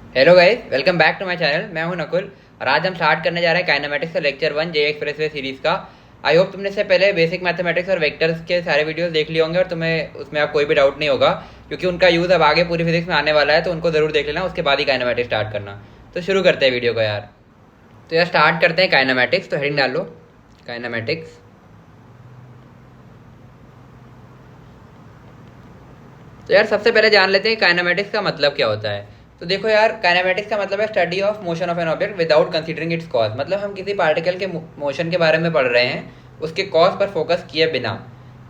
Hello guys, welcome back to my channel. मैं हूं नकुल और आज हम स्टार्ट करने जा रहे हैं काइनेमेटिक्स का लेक्चर 1 जे एक्सप्रेसवे सीरीज का। आई होप तुमने इससे पहले बेसिक मैथमेटिक्स और वेक्टर्स के सारे वीडियोस देख लिए होंगे और तुम्हें उसमें अब कोई भी डाउट नहीं होगा, क्योंकि उनका यूज़ अब आगे पूरी फिजिक्स में आने वाला है। तो उनको ज़रूर देख लेना, उसके बाद ही काइनेमेटिक्स स्टार्ट करना। तो शुरू करते हैं वीडियो को यार। तो यार स्टार्ट करते हैं काइनेमेटिक्स। तो हेडिंग डाल लो, काइनेमेटिक्स। तो यार सबसे पहले जान लेते हैं काइनेमेटिक्स का मतलब क्या होता है। तो देखो यार, काइनेमेटिक्स का मतलब है study of motion of an object without considering it's cause. मतलब हम किसी पार्टिकल के मोशन के बारे में पढ़ रहे हैं, उसके कॉज पर फोकस किए बिना।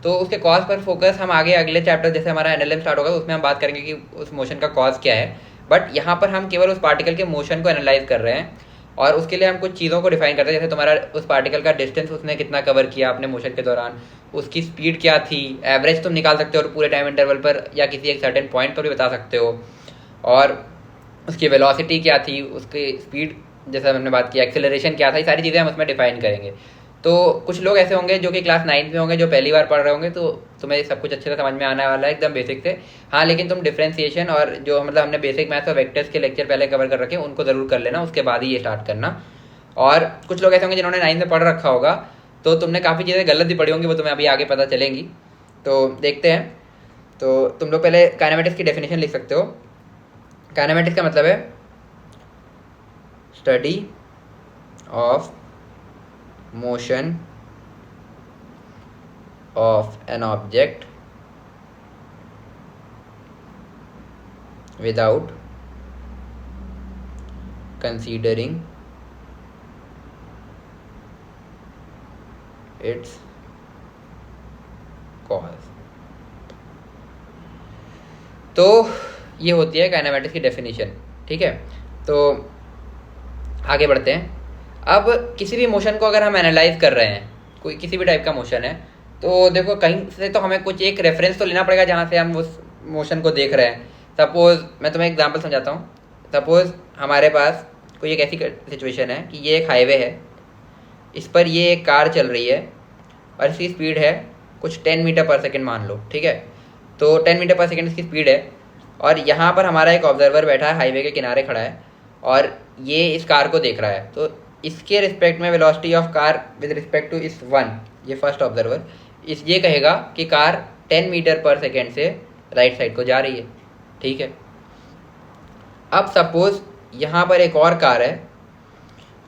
तो उसके कॉज पर फोकस हम आगे अगले चैप्टर जैसे हमारा एनएलएम स्टार्ट होगा उसमें हम बात करेंगे कि उस मोशन का कॉज क्या है। बट यहाँ पर हम केवल उस पार्टिकल के मोशन को एनालाइज कर रहे हैं और उसके लिए हम कुछ चीज़ों को डिफाइन करते हैं, जैसे तुम्हारा उस पार्टिकल का डिस्टेंस उसने कितना कवर किया अपने मोशन के दौरान, उसकी स्पीड क्या थी, एवरेज तुम निकाल सकते हो और पूरे टाइम इंटरवल पर या किसी एक सर्टेन पॉइंट पर भी बता सकते हो, और उसकी वेलोसिटी क्या थी, उसकी स्पीड जैसा हमने बात की, एक्सेलरेशन क्या था, ये सारी चीज़ें हम उसमें डिफाइन करेंगे। तो कुछ लोग ऐसे होंगे जो कि क्लास 9 में होंगे, जो पहली बार पढ़ रहे होंगे, तो तुम्हें सब कुछ अच्छे से समझ में आने वाला है एकदम बेसिक से। हाँ, लेकिन तुम डिफ्रेंसिएशन और जो मतलब हमने बेसिक मैथ्स और वेक्टर्स के लेक्चर पहले कवर कर रखे हैं उनको ज़रूर कर लेना, उसके बाद ही ये स्टार्ट करना। और कुछ लोग ऐसे होंगे जिन्होंने 9 में पढ़ रखा होगा, तो तुमने काफ़ी चीज़ें गलत भी पढ़ी होंगी, वो तुम्हें अभी आगे पता चलेंगी। तो देखते हैं। तो तुम लोग पहले काइनेमेटिक्स की डेफिनेशन लिख सकते हो। काइनेमेटिक्स का मतलब है study of motion of an object without considering it's cause. तो ये होती है काइनेमेटिक्स की डेफिनेशन। ठीक है, तो आगे बढ़ते हैं। अब किसी भी मोशन को अगर हम एनालाइज कर रहे हैं, कोई किसी भी टाइप का मोशन है, तो देखो कहीं से तो हमें कुछ एक रेफरेंस तो लेना पड़ेगा जहाँ से हम उस मोशन को देख रहे हैं। सपोज मैं तुम्हें एग्जांपल समझाता हूँ। सपोज हमारे पास कोई एक ऐसी सिचुएशन है कि ये एक हाईवे है, इस पर ये एक कार चल रही है और इसकी स्पीड है कुछ 10 मीटर पर सेकेंड मान लो। ठीक है, तो 10 मीटर पर सेकेंड इसकी स्पीड है और यहाँ पर हमारा एक ऑब्जर्वर बैठा है, हाईवे के किनारे खड़ा है और ये इस कार को देख रहा है। तो इसके रिस्पेक्ट में velocity of car with respect to इस वन, ये फर्स्ट ऑब्जर्वर, इस ये कहेगा कि कार 10 मीटर पर सेकेंड से राइट साइड को जा रही है। ठीक है, अब सपोज यहाँ पर एक और कार है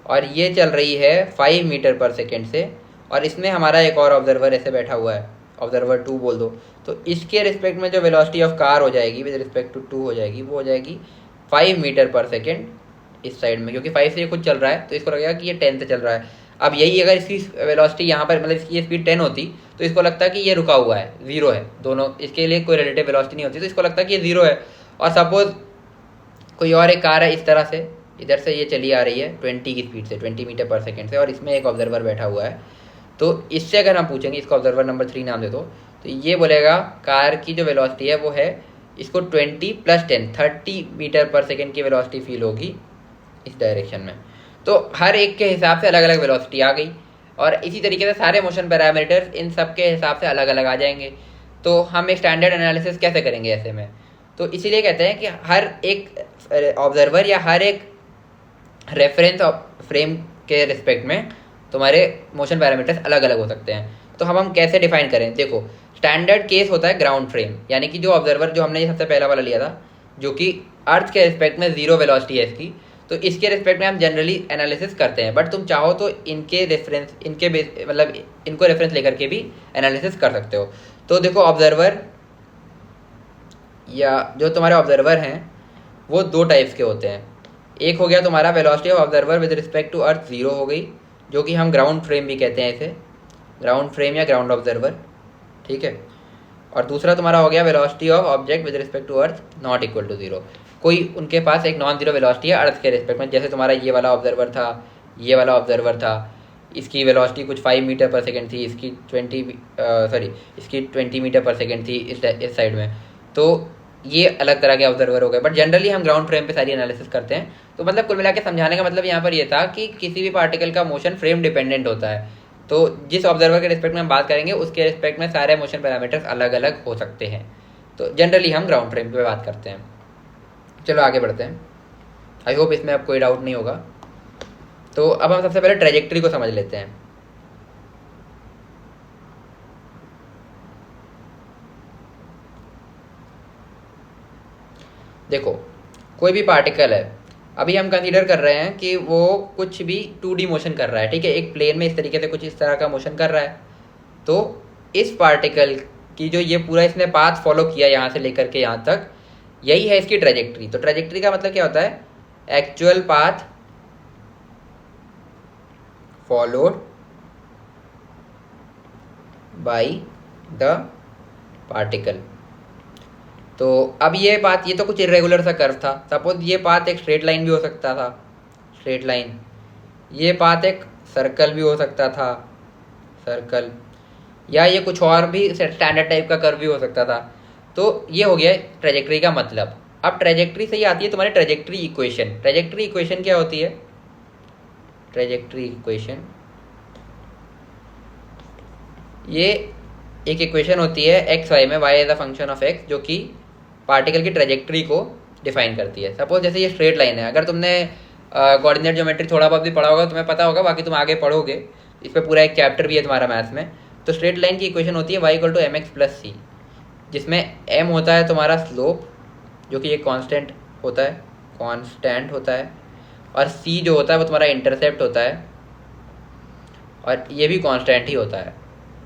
और ये चल रही है 5 मीटर पर सेकेंड से, और इसमें हमारा एक और ऑब्जर्वर ऐसे बैठा हुआ है, ऑब्जर्वर 2 बोल दो। तो इसके रिस्पेक्ट में जो वेलोसिटी ऑफ कार हो जाएगी विद रिस्पेक्ट टू 2 हो जाएगी, वो हो जाएगी 5 मीटर पर सेकेंड इस साइड में, क्योंकि 5 से ये खुद चल रहा है तो इसको लगेगा कि ये 10 से चल रहा है। अब यही अगर इसकी वेलोसिटी यहाँ पर मतलब इसकी स्पीड 10 होती तो इसको लगता है कि ये रुका हुआ है, जीरो है, दोनों इसके लिए कोई रिलेटिव वेलोसिटी नहीं होती, तो इसको लगता है कि ये जीरो है। और सपोज कोई और एक कार है इस तरह से, इधर से ये चली आ रही है 20 की स्पीड से, 20 मीटर पर सेकेंड से, और इसमें एक ऑब्जर्वर बैठा हुआ है। तो इससे अगर हम पूछेंगे, इसको ऑब्जर्वर नंबर 3 नाम दे दो, तो ये बोलेगा कार की जो वेलोसिटी है वो है, इसको 20 + 10 30 मीटर पर सेकेंड की वेलोसिटी फील होगी इस डायरेक्शन में। तो हर एक के हिसाब से अलग अलग वेलोसिटी आ गई, और इसी तरीके से सारे मोशन पैरामीटर्स इन सब के हिसाब से अलग अलग आ जाएंगे। तो हम एक स्टैंडर्ड एनालिसिस कैसे करेंगे ऐसे में? तो इसीलिए कहते हैं कि हर एक ऑब्जर्वर या हर एक रेफरेंस फ्रेम के रिस्पेक्ट में तुम्हारे मोशन पैरामीटर्स अलग अलग हो सकते हैं। तो हम कैसे डिफाइन करें? देखो, स्टैंडर्ड केस होता है ग्राउंड फ्रेम, यानी कि जो ऑब्जर्वर जो हमने ये सबसे पहला वाला लिया था, जो कि अर्थ के रिस्पेक्ट में जीरो वेलोसिटी है इसकी, तो इसके रिस्पेक्ट में हम जनरली एनालिसिस करते हैं। बट तुम चाहो तो इनके रेफरेंस, इनके मतलब इनको रेफरेंस लेकर के भी एनालिसिस कर सकते हो। तो देखो, ऑब्जर्वर या जो तुम्हारे ऑब्जर्वर हैं वो दो टाइप्स के होते हैं। एक हो गया तुम्हारा velocity of observer with respect to earth zero हो गई, जो कि हम ग्राउंड फ्रेम भी कहते हैं इसे, ग्राउंड फ्रेम या ग्राउंड ऑब्जर्वर। ठीक है, और दूसरा तुम्हारा हो गया velocity of object with respect to earth not equal to zero. कोई उनके पास एक नॉन जीरो वेलोसिटी है अर्थ के रिस्पेक्ट में, जैसे तुम्हारा ये वाला ऑब्जर्वर था, ये वाला ऑब्जर्वर था, इसकी वेलोसिटी कुछ 5 मीटर पर सेकेंड थी, इसकी 20 मीटर पर सेकेंड थी इस साइड में। तो ये अलग तरह के ऑब्जर्वर हो गए, बट जनरली हम ग्राउंड फ्रेम पे सारी एनालिसिस करते हैं। तो मतलब कुल मिला के समझाने का मतलब यहाँ पर ये था कि किसी भी पार्टिकल का मोशन फ्रेम डिपेंडेंट होता है। तो जिस ऑब्जर्वर के रिस्पेक्ट में हम बात करेंगे उसके रिस्पेक्ट में सारे मोशन पैरामीटर्स अलग अलग हो सकते हैं। तो जनरली हम ग्राउंड फ्रेम पे बात करते हैं। चलो आगे बढ़ते हैं। आई होप इसमें अब कोई डाउट नहीं होगा। तो अब हम सबसे पहले ट्रेजेक्ट्री को समझ लेते हैं। देखो, कोई भी पार्टिकल है, अभी हम कंसीडर कर रहे हैं कि वो कुछ भी 2D मोशन कर रहा है, ठीक है, एक प्लेन में इस तरीके से कुछ इस तरह का मोशन कर रहा है। तो इस पार्टिकल की जो ये पूरा इसने पाथ फॉलो किया यहाँ से लेकर के यहाँ तक, यही है इसकी ट्रेजेक्ट्री। तो ट्रेजेक्ट्री का मतलब क्या होता है? Actual path followed by the particle. तो अब ये पाथ, ये तो कुछ इरेगुलर सा कर्व था। सपोज ये पाथ एक स्ट्रेट लाइन भी हो सकता था, स्ट्रेट लाइन। ये पाथ एक सर्कल भी हो सकता था, सर्कल। या ये कुछ और भी स्टैंडर्ड टाइप का कर्व भी हो सकता था। तो ये हो गया ट्रेजेक्ट्री का मतलब। अब ट्रेजेक्ट्री से ही आती है तुम्हारी ट्रेजेक्ट्री इक्वेशन। ट्रेजेक्ट्री इक्वेशन क्या होती है? ट्रेजेक्ट्री इक्वेशन ये एक इक्वेशन होती है एक्स वाई में, y as a function of x, जो कि पार्टिकल की ट्रेजेक्ट्री को डिफाइन करती है। सपोज जैसे ये स्ट्रेट लाइन है, अगर तुमने कोऑर्डिनेट ज्योमेट्री थोड़ा बहुत भी पढ़ा होगा, तुम्हें पता होगा, बाकी तुम आगे पढ़ोगे, इस पर पूरा एक चैप्टर भी है तुम्हारा मैथ्स में। तो स्ट्रेट लाइन की इक्वेशन होती है y equal to m x plus c, जिसमें m होता है तुम्हारा स्लोप, जो कि एक कांस्टेंट होता है, कांस्टेंट होता है, और c जो होता है वो तुम्हारा इंटरसेप्ट होता है, और ये भी कांस्टेंट ही होता है।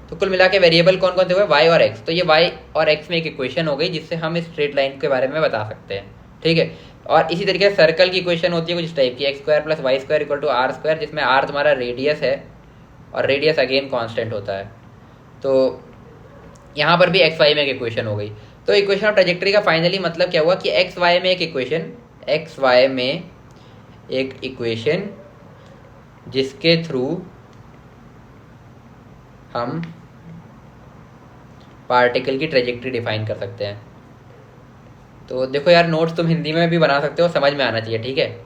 तो कुल मिला के वेरिएबल कौन कौन से हुए? y और x। तो ये y और x में एक इक्वेशन हो गई, जिससे हम इस स्ट्रेट लाइन के बारे में बता सकते हैं, ठीक है। और इसी तरीके से सर्कल की इक्वेशन होती है कुछ इस टाइप की, x square plus y square equal to r square, जिसमें r तुम्हारा रेडियस है और रेडियस अगेन कांस्टेंट होता है। तो यहाँ पर भी एक्स वाई में एक इक्वेशन हो गई। तो इक्वेशन ऑफ ट्रेजेक्ट्री का फाइनली मतलब क्या हुआ कि एक्स वाई में एक इक्वेशन, एक्स वाई में एक इक्वेशन जिसके थ्रू हम पार्टिकल की ट्रेजेक्ट्री डिफाइन कर सकते हैं। तो देखो यार, नोट्स तुम हिंदी में भी बना सकते हो, समझ में आना चाहिए, ठीक है।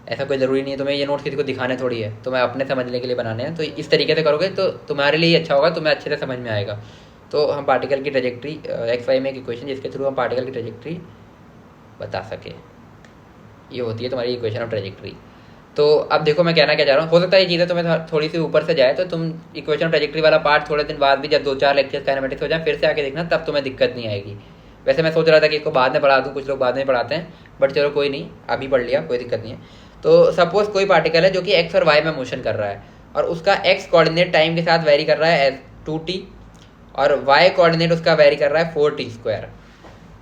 ऐसा कोई ज़रूरी नहीं है तुम्हें ये नोट्स किसी को दिखाने थोड़ी है, तुम्हें अपने समझने के लिए बनाने हैं। तो इस तरीके से करोगे तो तुम्हारे लिए अच्छा होगा, तुम्हें अच्छे से समझ में आएगा। तो हम पार्टिकल की ट्रेजेक्ट्री, एक्स वाई में एक इक्वेशन जिसके थ्रू हम पार्टिकल की ट्रेजेक्ट्री बता सके, ये होती है तुम्हारी इक्वेशन ऑफ ट्रेजेक्ट्री। तो अब देखो मैं कहना क्या चाह रहा हूँ, हो सकता है ये चीज़ें तुम्हें थोड़ी सी ऊपर से जाए, तो तुम इक्वेशन ऑफ ट्रेजेक्ट्री वाला पार्ट थोड़े दिन बाद भी, जब 2-4 लेक्चर्स काइनेमेटिक्स हो जाए, फिर से आके देखना, तब तुम्हें दिक्कत नहीं आएगी। वैसे मैं सोच रहा था कि इसको बाद में पढ़ा दूँ, कुछ लोग बाद में पढ़ाते हैं, बट चलो कोई नहीं, अभी पढ़ लिया, कोई दिक्कत नहीं है। तो सपोज कोई पार्टिकल है जो कि एक्स और वाई में मोशन कर रहा है, और उसका एक्स कोऑर्डिनेट टाइम के साथ वेरी कर रहा है 2t, और वाई कोऑर्डिनेट उसका वेरी कर रहा है 4t स्क्वायर।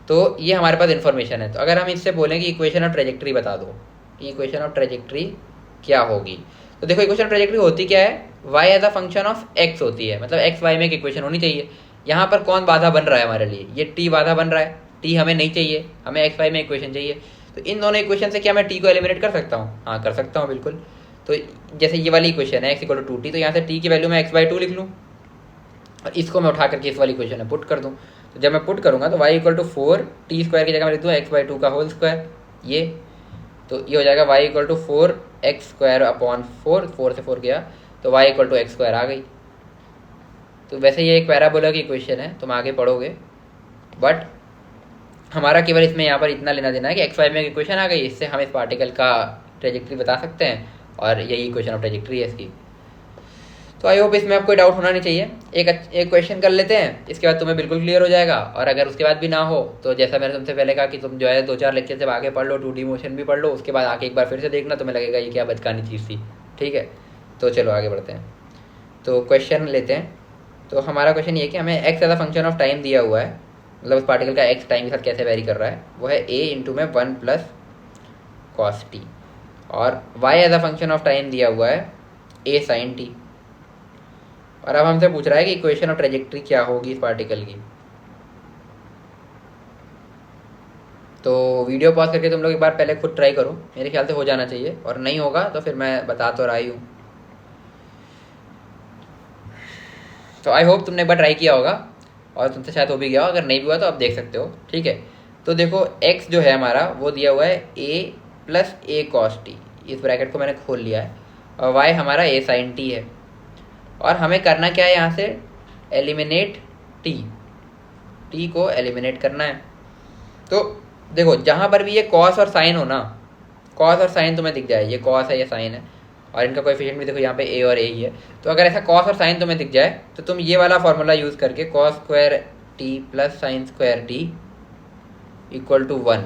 तो ये हमारे पास इन्फॉर्मेशन है। तो अगर हम इससे बोलें कि इक्वेशन ऑफ ट्रेजेक्ट्री बता दो, इक्वेशन ऑफ ट्रेजेक्ट्री क्या होगी, तो देखो इक्वेशन ऑफ ट्रेजेक्ट्री होती क्या है? y as a function of x होती है, मतलब एक्स वाई में एक इक्वेशन होनी चाहिए। यहाँ पर कौन बाधा बन रहा है हमारे लिए? ये t बाधा बन रहा है। t हमें नहीं चाहिए, हमें एक्स वाई में इक्वेशन चाहिए। तो इन दोनों इक्वेशन से क्या मैं t को एलिमिनेट कर सकता हूँ? हाँ, कर सकता हूँ, बिल्कुल। तो जैसे ये वाली इक्वेशन है x इक्वल टू 2t, तो यहाँ से t की वैल्यू मैं x/2 लिख लूँ, और इसको मैं उठा करके इस वाली इक्वेशन में पुट कर दूँ। तो जब मैं पुट करूँगा तो y equal to 4t square की जगह मैं लिख दूँ x/2 का होल स्क्वायर, ये। तो ये हो जाएगा y equal to 4x square upon 4, 4 से 4 गया, तो y equal to x square आ गई। तो वैसे ये एक पैराबोला की इक्वेशन है, तुम आगे पढ़ोगे, बट हमारा केवल इसमें यहाँ पर इतना लेना देना है कि एक्स वाई में एक इक्वेशन आ गई, इससे हम इस पार्टिकल का ट्रेजेक्ट्री बता सकते हैं, और यही इक्वेशन ऑफ ट्रेजेक्ट्री है इसकी। तो आई होप इसमें अब कोई डाउट होना नहीं चाहिए। एक क्वेश्चन कर लेते हैं, इसके बाद तुम्हें बिल्कुल क्लियर हो जाएगा। और अगर उसके बाद भी ना हो तो जैसा मैंने तुमसे पहले कहा कि तुम जो है 2-4 लेक्चर जब आगे पढ़ लो, 2D मोशन भी पढ़ लो, उसके बाद आके एक बार फिर से देखना, तुम्हें लगेगा ये क्या बचकानी चीज़ थी, ठीक है। तो चलो आगे बढ़ते हैं। तो क्वेश्चन लेते हैं। तो हमारा क्वेश्चन ये कि हमें x as a function of time दिया हुआ है, मतलब उस पार्टिकल का एक्स टाइम के साथ कैसे वेरी कर रहा है, वो है a इंटू में 1 प्लस कॉस टी, और y as a function of time दिया हुआ है a साइन टी। और अब हमसे पूछ रहा है कि इक्वेशन ऑफ ट्रेजेक्ट्री क्या होगी इस पार्टिकल की। तो वीडियो पॉज करके तुम लोग एक बार पहले खुद ट्राई करो, मेरे ख्याल से हो जाना चाहिए, और नहीं होगा तो फिर मैं बता तो रहा ही हूँ। तो आई होप तुमने एक बार ट्राई किया होगा, और तुमसे शायद हो भी गया हो, अगर नहीं भी हुआ तो आप देख सकते हो, ठीक है। तो देखो x जो है हमारा वो दिया हुआ है a plus A cos T, इस ब्रैकेट को मैंने खोल लिया है, और y हमारा a साइन टी है। और हमें करना क्या है, यहाँ से एलिमिनेट t को एलिमिनेट करना है। तो देखो जहाँ पर भी ये कॉस और साइन हो ना, कॉस और साइन तुम्हें दिख जाए, ये कॉस है ये साइन है, और इनका कोएफिशिएंट भी देखो यहाँ पे ए और ए ही है। तो अगर ऐसा कॉस और साइन तुम्हें दिख जाए तो तुम ये वाला फॉर्मूला यूज़ करके cos square t plus sine square t equal to 1,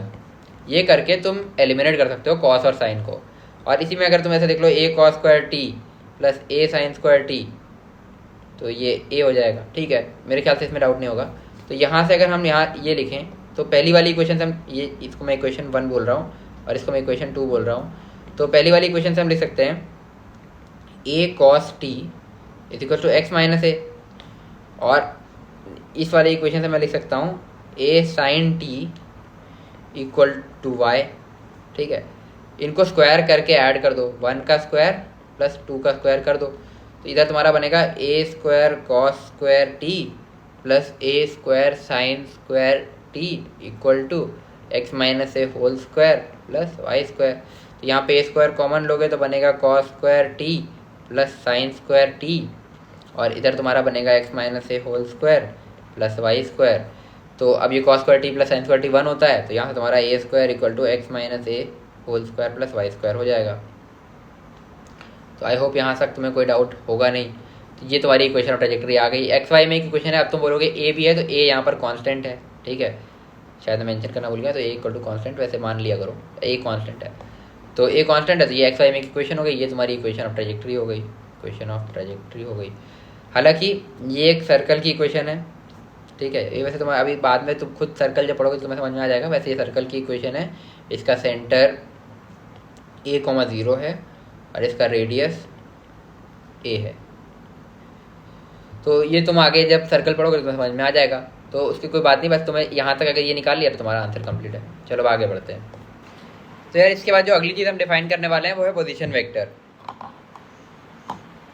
ये करके तुम एलिमिनेट कर सकते हो कॉस और साइन को। और इसी में अगर तुम ऐसे देख लो ए कॉस स्क्वायर टी प्लस ए साइन स्क्वायर टी, तो ये ए हो जाएगा। ठीक है, मेरे ख्याल से इसमें डाउट नहीं होगा। तो यहाँ से अगर हम यहाँ ये लिखें तो पहली वाली इक्वेशन से हम ये, इसको मैं इक्वेशन 1 बोल रहा हूँ और इसको मैं इक्वेशन 2 बोल रहा हूँ। तो पहली वाली इक्वेशन से हम लिख सकते हैं a cos t is equal to x minus a, और इस वाले इक्वेशन से मैं लिख सकता हूँ a sine t equal to y. ठीक है, इनको स्क्वायर करके ऐड कर दो, 1 का स्क्वायर प्लस 2 का स्क्वायर कर दो, तो इधर तुम्हारा बनेगा a square cos square t plus a square sine square t equal to x minus a whole square plus y square. तो यहाँ पे ए स्क्वायर कॉमन लोगे तो बनेगा cos square t plus sine square t, और इधर तुम्हारा बनेगा x minus a whole square plus y square. तो अब ये cos square t plus sine square t 1 होता है, तो यहाँ से तुम्हारा ए square equal to x minus a whole square plus y square हो जाएगा। तो आई होप यहाँ तक तुम्हें कोई डाउट होगा नहीं। तो ये तुम्हारी इक्वेशन ऑफ ट्रैजेक्टरी आ गई। एक्स वाई में एक इक्वेशन है, अब तुम बोलोगे ए भी है, तो ए यहाँ पर कांस्टेंट है। ठीक है, शायद मैं मेंशन करना भूल गया, तो ए इक्वल टू कांस्टेंट वैसे मान लिया करो, ए कांस्टेंट है। तो ए कांस्टेंट है, तो ये एक्स वाई में एक इक्वेशन हो गई, ये तुम्हारी इक्वेशन ऑफ ट्रैजेक्टरी हो गई, इक्वेशन ऑफ ट्रैजेक्टरी हो गई। हालांकि ये एक सर्कल की इक्वेशन है। ठीक है, ये वैसे तुम्हारा अभी बाद में तुम खुद सर्कल जब पढ़ोगे तो तुम्हें समझ में आ जाएगा। वैसे ये सर्कल की इक्वेशन है, इसका सेंटर a,0 है और इसका रेडियस a है। तो ये तुम आगे जब सर्कल पढ़ोगे तो तुम्हें समझ में आ जाएगा। तो उसकी कोई बात नहीं, बस तुम्हें यहाँ तक अगर ये निकाल लिया तो तुम्हारा आंसर कंप्लीट है। चलो अब आगे बढ़ते हैं। तो यार इसके बाद जो अगली चीज़ हम डिफाइन करने वाले हैं वो है पोजीशन वेक्टर।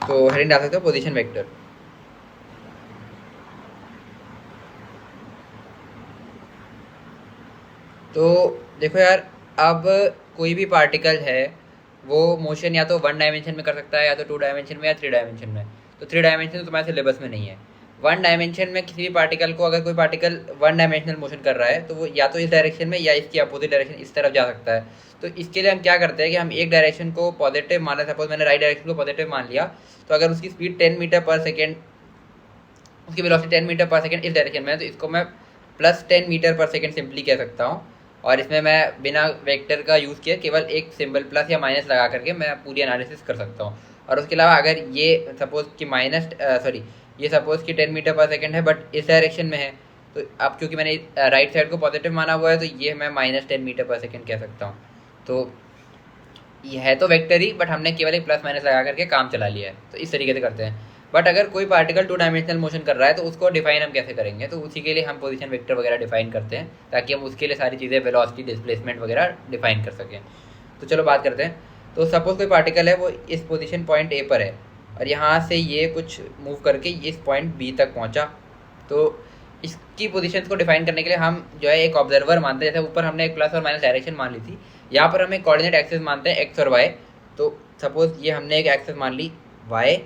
तो हेडिंग डाल सकते हो पोजीशन वेक्टर। तो देखो यार, अब कोई भी पार्टिकल है वो मोशन या तो 1 डायमेंशन में कर सकता है, या तो 2 डायमेंशन में, या 3 डायमेंशन में। तो 3 डायमेंशन तो तुम्हारे सिलेबस में नहीं है। 1 डायमेंशन में किसी भी पार्टिकल को, अगर कोई पार्टिकल 1 डायमेंशनल मोशन कर रहा है तो वो या तो इस डायरेक्शन में या इसकी अपोजिट डायरेक्शन इस तरफ जा सकता है। तो इसके लिए हम क्या करते हैं कि हम एक डायरेक्शन को पॉजिटिव माना, सपोज मैंने राइट डायरेक्शन को पॉजिटिव मान लिया, तो अगर उसकी स्पीड 10 मीटर पर सेकेंड, उसकी वेलोसिटी 10 मीटर पर सेकेंड इस डायरेक्शन में है, तो इसको मैं plus 10 metre per second simply कह सकता हूँ। और इसमें मैं बिना वेक्टर का यूज़ किए केवल एक सिंबल प्लस या माइनस लगा करके मैं पूरी एनालिसिस कर सकता हूँ। और उसके अलावा अगर ये सपोज कि ये सपोज कि 10 मीटर पर सेकेंड है बट इस डायरेक्शन में है, तो अब क्योंकि मैंने राइट साइड को पॉजिटिव माना हुआ है तो ये मैं -10 मीटर पर सेकेंड कह सकता हूँ। तो ये है तो वेक्टर ही, बट हमने केवल एक प्लस माइनस लगा करके काम चला लिया है। तो इस तरीके से करते हैं। बट अगर कोई पार्टिकल 2 डायमेंशनल मोशन कर रहा है तो उसको डिफाइन हम कैसे करेंगे, तो उसी के लिए हम पोजीशन वेक्टर वगैरह डिफाइन करते हैं, ताकि हम उसके लिए सारी चीज़ें वेलोसिटी, डिस्प्लेसमेंट वगैरह डिफाइन कर सकें। तो चलो बात करते हैं। तो सपोज कोई पार्टिकल है वो इस पोजीशन पॉइंट ए पर है, और यहाँ से ये कुछ मूव करके इस पॉइंट बी तक पहुँचा। तो इसकी पोजीशंस को डिफाइन करने के लिए हम जो है एक ऑब्जर्वर मानते हैं। जैसे ऊपर हमने एक प्लस और माइनस डायरेक्शन मान ली थी, यहाँ पर हम एक कोऑर्डिनेट एक्सिस मानते हैं एक्स और वाई। तो सपोज ये हमने एक एक्सिस मान ली वाई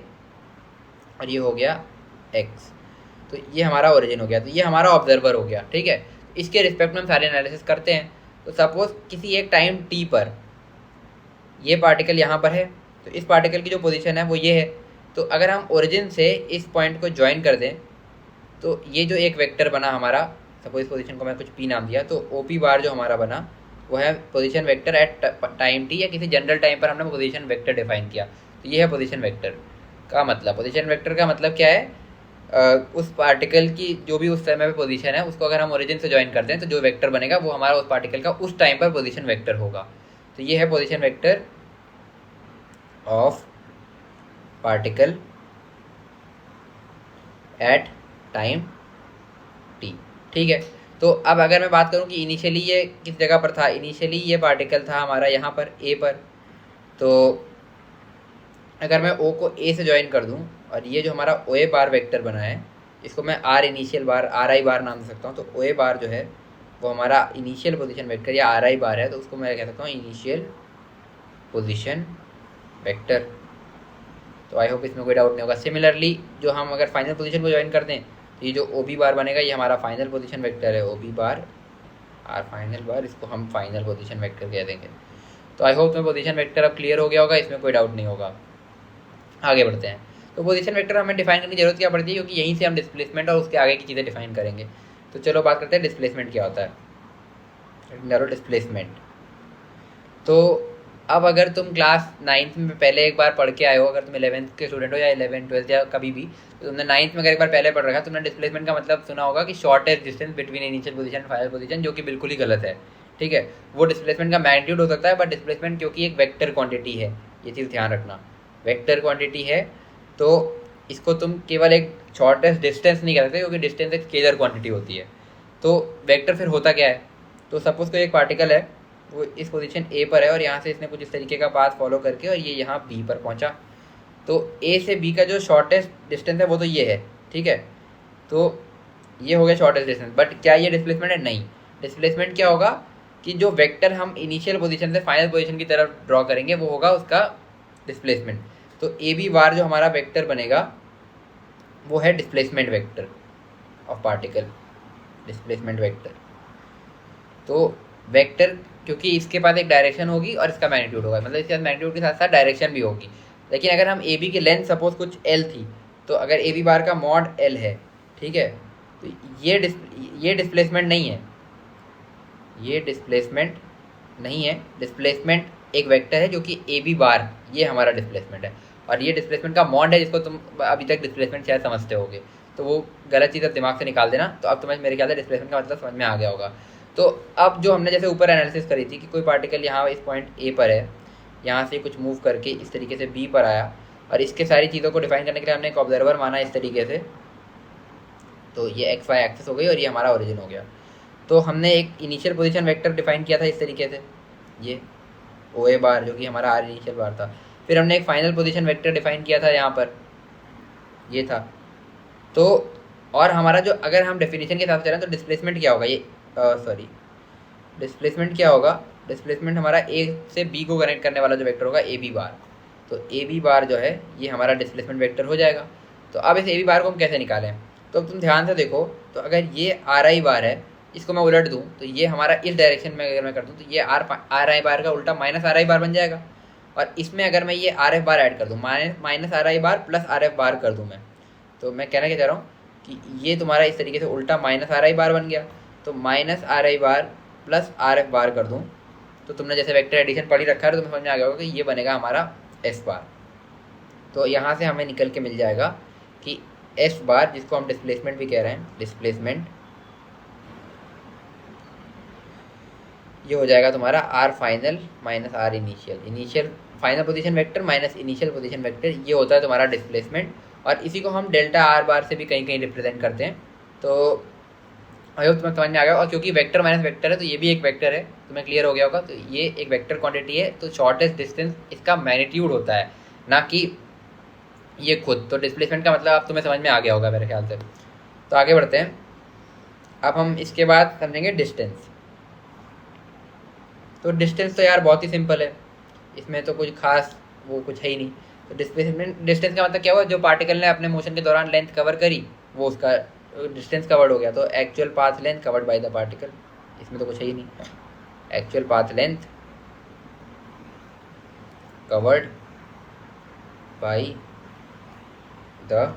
और ये हो गया एक्स, तो ये हमारा ओरिजिन हो गया, तो ये हमारा ऑब्जर्वर हो गया। ठीक है, इसके रिस्पेक्ट में हम सारे एनालिसिस करते हैं। तो सपोज किसी एक टाइम टी पर ये पार्टिकल यहाँ पर है, तो इस पार्टिकल की जो पोजीशन है वो ये है। तो अगर हम ओरिजिन से इस पॉइंट को ज्वाइन कर दें तो ये जो एक वेक्टर बना हमारा, सपोज इस पोजीशन को मैं कुछ पी नाम दिया, तो ओ पी बार जो हमारा बना वो है position vector at time T, या किसी जनरल टाइम पर हमने पोजीशन वेक्टर डिफाइन किया। तो ये है पोजीशन वेक्टर का मतलब। पोजीशन वेक्टर का मतलब क्या है, उस पार्टिकल की जो भी उस समय पे पोजीशन है उसको अगर हम ओरिजिन से ज्वाइन करते हैं तो जो वेक्टर बनेगा वो हमारा उस पार्टिकल का उस टाइम पर पोजीशन वेक्टर होगा। तो ये है position vector of particle at time T. ठीक है, तो अब अगर मैं बात करूं कि इनिशियली ये किस जगह पर था, इनिशियली ये पार्टिकल था हमारा यहाँ पर ए पर। तो अगर मैं ओ को ए से ज्वाइन कर दूं और ये जो हमारा ओ ए बार वेक्टर बना है इसको मैं r initial bar, r i bar नाम दे सकता हूँ। तो ओ ए बार जो है वो हमारा इनिशियल पोजीशन वेक्टर या आर आई बार है, तो उसको मैं कह सकता हूँ इनिशियल पोजीशन वेक्टर। तो आई होप इसमें कोई डाउट नहीं होगा। सिमिलरली जो हम अगर फाइनल पोजीशन को ज्वाइन कर दें तो ये जो ओ बी बार बनेगा ये हमारा फाइनल पोजीशन वेक्टर है, O B bar r final bar, इसको हम फाइनल पोजीशन वेक्टर कह देंगे। तो आई होप तुम्हें पोजीशन वेक्टर अब क्लियर हो गया होगा, इसमें कोई डाउट नहीं होगा। आगे बढ़ते हैं। तो पोजीशन वेक्टर हमें डिफाइन करने की जरूरत क्या पड़ती है, क्योंकि यहीं से हम डिस्प्लेसमेंट और उसके आगे की चीज़ें डिफाइन करेंगे। तो चलो बात करते हैं डिस्प्लेसमेंट क्या होता है। डिस्प्लेसमेंट तो अब अगर तुम क्लास 9th में पहले एक बार पढ़ के आए हो, अगर तुम 11th के स्टूडेंट हो या 11th 12th या कभी भी, तो तुमने 9th में अगर एक बार पहले पढ़ रखा, तुमने डिस्प्लेसमेंट का मतलब सुना होगा कि shortest distance between initial position and final position, जो कि बिल्कुल ही गलत है। ठीक है, वो डिस्प्लेसमेंट का मैग्नीट्यूड हो सकता है, बट डिस्प्लेसमेंट क्योंकि एक वेक्टर क्वांटिटी है, ये चीज़ ध्यान रखना, वेक्टर क्वांटिटी है, तो इसको तुम केवल एक शॉर्टेस्ट डिस्टेंस नहीं कह सकते, क्योंकि डिस्टेंस एक स्केलर क्वांटिटी होती है। तो वेक्टर फिर होता क्या है, तो सपोज कोई एक पार्टिकल है, वो इस पोजीशन ए पर है और यहाँ से इसने कुछ इस तरीके का पाथ फॉलो करके और ये यहाँ बी पर पहुँचा। तो ए से बी का जो शॉर्टेस्ट डिस्टेंस है वो तो ये है, ठीक है, तो ये हो गया शॉर्टेस्ट डिस्टेंस। बट क्या ये डिस्प्लेसमेंट है? नहीं। डिस्प्लेसमेंट क्या होगा कि जो वेक्टर हम इनिशियल पोजीशन से फाइनल पोजीशन की तरफ ड्रॉ करेंगे वो होगा उसका डिस्प्लेसमेंट। तो ए बी बार जो हमारा वेक्टर बनेगा वो है displacement vector of particle, displacement vector. तो वेक्टर क्योंकि इसके पास एक डायरेक्शन होगी और इसका मैग्नीट्यूड होगा, मतलब इसके मैग्नीट्यूड के साथ साथ डायरेक्शन भी होगी। लेकिन अगर हम ए बी की लेंथ सपोज कुछ एल थी, तो अगर ए बी बार का मॉड एल है, ठीक है, तो ये डिस्प्लेसमेंट नहीं है, ये डिस्प्लेसमेंट नहीं है। डिस्प्लेसमेंट एक वेक्टर है जो कि ए बी बार, ये हमारा डिस्प्लेसमेंट है, और ये डिस्प्लेसमेंट का मॉड है, जिसको तुम अभी तक डिस्प्लेसमेंट शायद समझते होगे। तो वो गलत चीज़ अब दिमाग से निकाल देना। तो अब तुम्हें मेरे ख्याल से डिस्प्लेसमेंट का मतलब समझ में आ गया होगा। तो अब जो हमने जैसे ऊपर एनालिसिस करी थी कि कोई पार्टिकल यहाँ इस पॉइंट ए पर है, यहाँ से कुछ मूव करके इस तरीके से बी पर आया, और इसके सारी चीज़ों को डिफाइन करने के लिए हमने एक ऑब्जर्वर माना इस तरीके से। तो ये एक्स वाई एक्सेस हो गई और ये हमारा ओरिजिन हो गया। तो हमने एक इनिशियल पोजीशन वेक्टर डिफाइन किया था इस तरीके से, ये ओ ए बार जो कि हमारा आर इनिशियल बार था। फिर हमने एक फाइनल पोजीशन वेक्टर डिफाइन किया था यहाँ पर, ये था। तो और हमारा जो, अगर हम डेफिनेशन के हिसाब से चलें तो डिस्प्लेसमेंट क्या होगा, ये डिस्प्लेसमेंट क्या होगा, डिस्प्लेसमेंट हमारा ए से बी को कनेक्ट करने वाला जो वेक्टर होगा ए बी बार। तो ए बी बार जो है ये हमारा डिस्प्लेसमेंट वेक्टर हो जाएगा। तो अब इस ए बी बार को हम कैसे निकालें, तो अब तुम ध्यान से देखो, तो अगर ये आर आई बार है, इसको मैं उलट दूँ तो ये हमारा इस डायरेक्शन में अगर मैं कर दूँ तो ये आर आई बार का उल्टा माइनस आर आई बार बन जाएगा। और इसमें अगर मैं ये आर एफ बार ऐड कर दूँ, minus are i bar plus R F bar कर दूँ मैं, तो मैं कहना क्या चाह रहा हूँ कि ये तुम्हारा इस तरीके से उल्टा माइनस आर आई बार बन गया। तो minus are i bar plus R F bar कर दूँ, तो तुमने जैसे वेक्टर एडिशन पढ़ी रखा है तो तुम्हें समझ में आ गया होगा कि ये बनेगा हमारा एस बार। तो यहाँ से हमें निकल के मिल जाएगा कि एस बार, जिसको हम डिस्प्लेसमेंट भी कह रहे हैं, डिस्प्लेसमेंट, ये हो जाएगा तुम्हारा r final minus r initial, initial final position vector minus initial position vector, ये होता है तुम्हारा डिस्प्लेसमेंट। और इसी को हम डेल्टा आर बार से भी कहीं कहीं रिप्रेजेंट करते हैं। तो आई होप तुम्हें समझ में आ गया। और क्योंकि वेक्टर माइनस वेक्टर है तो ये भी एक वेक्टर है, तुम्हें क्लियर हो गया होगा। तो ये एक वेक्टर क्वांटिटी है, तो शॉर्टेस्ट डिस्टेंस इसका मैग्नीट्यूड होता है, ना कि ये खुद। तो डिस्प्लेसमेंट का मतलब अब तुम्हें समझ में आ गया होगा मेरे ख्याल से। तो आगे बढ़ते हैं। अब हम इसके बाद समझेंगे डिस्टेंस। तो डिस्टेंस तो यार बहुत ही सिंपल है, इसमें तो कुछ खास वो कुछ है ही नहीं। तो डिस्प्लेसमेंट, डिस्टेंस का मतलब क्या हुआ, जो पार्टिकल ने अपने मोशन के दौरान लेंथ कवर करी वो उसका डिस्टेंस कवर्ड हो गया। तो actual path length covered by the particle, इसमें तो कुछ है ही नहीं। Actual path length covered by the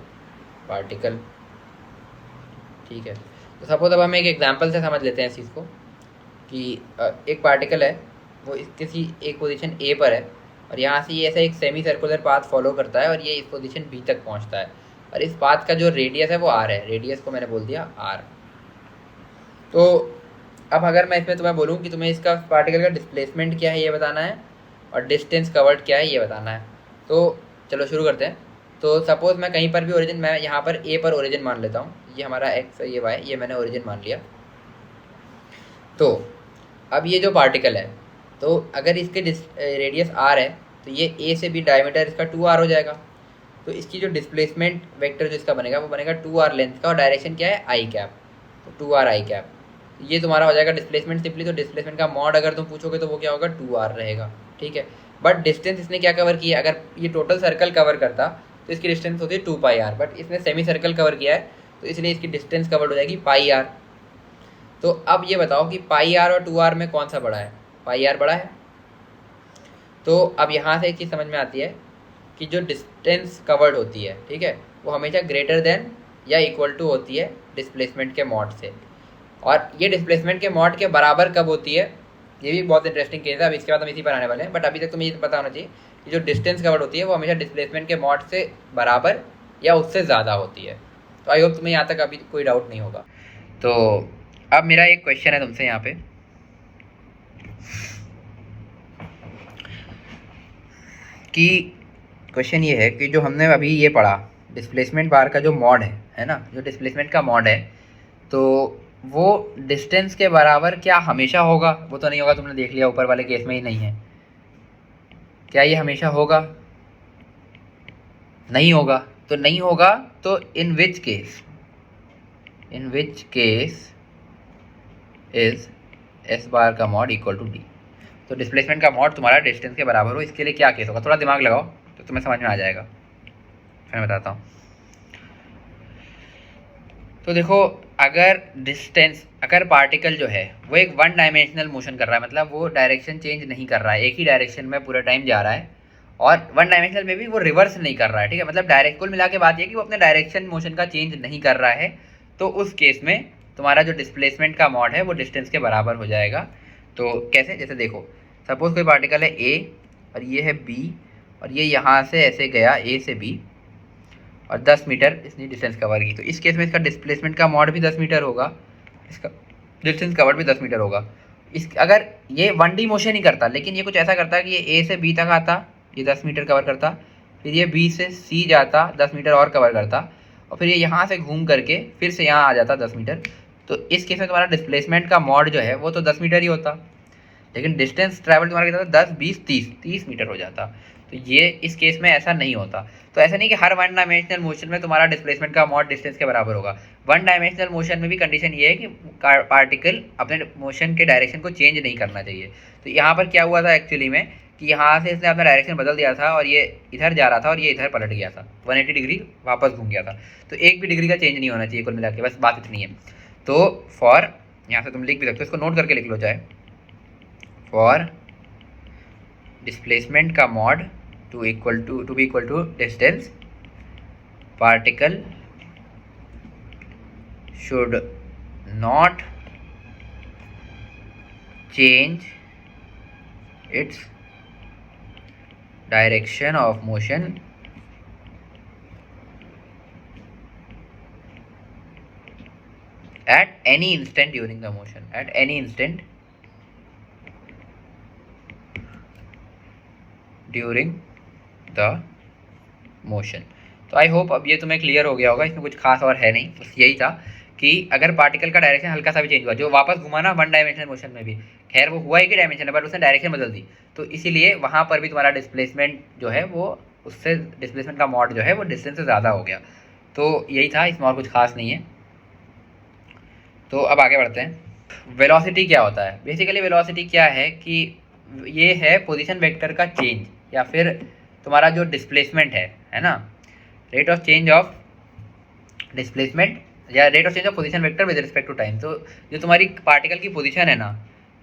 particle, ठीक है। तो सपोज अब हम एक एग्जांपल से समझ लेते हैं इस चीज़ को कि एक पार्टिकल है, वो किसी एक पोजीशन ए पर है, और यहाँ से ये ऐसा एक सेमी सर्कुलर पाथ फॉलो करता है और ये इस पोजीशन बी तक पहुँचता है। और इस पाथ का जो रेडियस है वो आर है, रेडियस को मैंने बोल दिया आर। तो अब अगर मैं इसमें तुम्हें बोलूँ कि तुम्हें इसका पार्टिकल का डिस्प्लेसमेंट क्या है ये बताना है, और डिस्टेंस कवर्ड क्या है ये बताना है। तो चलो शुरू करते हैं। तो सपोज मैं कहीं पर भी ओरिजिन, मैं यहाँ पर ए पर ओरिजिन मान लेता हूँ, ये हमारा एक्स है, ये वाई, ये मैंने ओरिजिन मान लिया। तो अब ये जो पार्टिकल है, तो अगर इसके रेडियस आर है तो ये ए से बी डायमीटर इसका 2r हो जाएगा। तो इसकी जो डिस्प्लेसमेंट वेक्टर जो इसका बनेगा वो बनेगा 2r लेंथ का, और डायरेक्शन क्या है आई कैप, तो 2r आई कैप, ये तुम्हारा हो जाएगा डिस्प्लेसमेंट सिंपली। तो डिस्प्लेसमेंट का मॉड अगर तुम पूछोगे तो वो क्या होगा, 2r रहेगा, ठीक है। बट डिस्टेंस इसने क्या कवर किया, अगर ये टोटल सर्कल कवर करता तो इसकी डिस्टेंस होती है 2πr, बट इसने सेमी सर्कल कवर किया है तो इसलिए इसकी डिस्टेंस कवर्ड हो जाएगी πr। तो अब ये बताओ कि πr और 2r में कौन सा बड़ा है, πr बड़ा है। तो अब यहाँ से एक चीज़ समझ में आती है कि जो डिस्टेंस कवर्ड होती है, ठीक है, वो हमेशा ग्रेटर देन या इक्वल टू होती है डिस्प्लेसमेंट के मॉड से। और ये डिस्प्लेसमेंट के मॉड के बराबर कब होती है, ये भी बहुत इंटरेस्टिंग केस है। अब इसके बाद हम इसी पर आने वाले हैं, बट अभी तक तुम्हें ये पता होना चाहिए कि जो डिस्टेंस कवर्ड होती है वो हमेशा डिस्प्लेसमेंट के मॉड से बराबर या उससे ज़्यादा होती है। तो आई होप तुम्हें यहाँ तक अभी कोई डाउट नहीं होगा। तो अब मेरा एक क्वेश्चन है तुमसे यहाँ पे कि क्वेश्चन ये है कि जो हमने अभी ये पढ़ा डिस्प्लेसमेंट बार का जो मॉड है ना, जो डिस्प्लेसमेंट का मॉड है, तो वो डिस्टेंस के बराबर क्या हमेशा होगा? वो तो नहीं होगा, तुमने देख लिया ऊपर वाले केस में ही नहीं है। क्या ये हमेशा होगा? नहीं होगा। तो नहीं होगा तो इन which case is S bar का मॉड इक्वल टू डी। तो डिस्प्लेसमेंट का मॉड तुम्हारा डिस्टेंस के बराबर हो, इसके लिए क्या केस होगा? थोड़ा दिमाग लगाओ तो तुम्हें समझ में आ जाएगा। मैं बताता हूँ। तो देखो, अगर पार्टिकल जो है वो एक वन डायमेंशनल मोशन कर रहा है, मतलब वो डायरेक्शन चेंज नहीं कर रहा है, एक ही डायरेक्शन में पूरा टाइम जा रहा है, और वन डायमेंशनल में भी वो रिवर्स नहीं कर रहा है, ठीक है, मतलब डायरेक्ट कुल मिला के बात ये कि वो अपने डायरेक्शन मोशन का चेंज नहीं कर रहा है, तो उस केस में तुम्हारा जो डिस्प्लेसमेंट का मॉड है वो डिस्टेंस के बराबर हो जाएगा। तो कैसे? जैसे देखो, सपोज कोई पार्टिकल है ए और ये है बी, और ये यहाँ से ऐसे गया ए से बी और 10 मीटर इसने डिस्टेंस कवर की, तो इस केस में इसका डिस्प्लेसमेंट का मॉड भी 10 मीटर होगा, इसका डिस्टेंस कवर भी 10 मीटर होगा। अगर ये 1D मोशन ही करता, लेकिन ये कुछ ऐसा करता कि ये ए से बी तक आता, ये 10 मीटर कवर करता, फिर ये बी से सी जाता, 10 मीटर और कवर करता, और फिर ये यहाँ से घूम करके फिर से यहाँ आ जाता 10 मीटर। तो इस केस में तुम्हारा डिस्प्लेसमेंट का मॉड जो है वो तो 10 मीटर ही होता, लेकिन डिस्टेंस ट्रैवल तुम्हारा कितना था? 10, 20, 30 मीटर हो जाता। तो ये इस केस में ऐसा नहीं होता। तो ऐसा नहीं कि हर वन डायमेंशनल मोशन में तुम्हारा डिस्प्लेसमेंट का मॉड डिस्टेंस के बराबर होगा। वन डायमेंशनल मोशन में भी कंडीशन ये है कि पार्टिकल अपने मोशन के डायरेक्शन को चेंज नहीं करना चाहिए। तो यहाँ पर क्या हुआ था एक्चुअली में कि यहाँ से इसने अपना डायरेक्शन बदल दिया था और ये इधर जा रहा था और ये इधर पलट गया था, 180 डिग्री वापस घूम गया था। तो एक भी डिग्री का चेंज नहीं होना चाहिए कुल मिला के, बस बात इतनी है। तो फॉर, यहाँ से तुम लिख भी सकते हो, इसको नोट करके लिख लो चाहे, फॉर डिस्प्लेसमेंट का mod to be equal to distance, particle should not change its direction of motion at any instant during the motion, at any instant during the motion। तो आई होप अब ये तुम्हें clear हो गया होगा, इसमें कुछ खास और है नहीं, बस यही था कि अगर पार्टिकल का डायरेक्शन हल्का सा भी चेंज हुआ, जो वापस घुमा ना वन डायमेंशनल मोशन में भी, खैर वो हुआ एक ही डायमेंशन है बट उसने डायरेक्शन बदल दी, तो इसीलिए वहाँ पर भी तुम्हारा डिस्प्लेसमेंट जो है वो उससे डिस्प्लेसमेंट का मॉड जो है वो डिस्टेंस से ज़्यादा हो गया। तो यही था, इसमें और कुछ खास नहीं है। तो अब आगे बढ़ते हैं। वेलोसिटी क्या होता है? बेसिकली वेलोसिटी क्या है कि ये है पोजीशन वेक्टर का चेंज, या फिर तुम्हारा जो डिस्प्लेसमेंट है ना, rate of change of displacement या rate of change of position vector with respect to time. तो जो तुम्हारी पार्टिकल की पोजीशन है ना,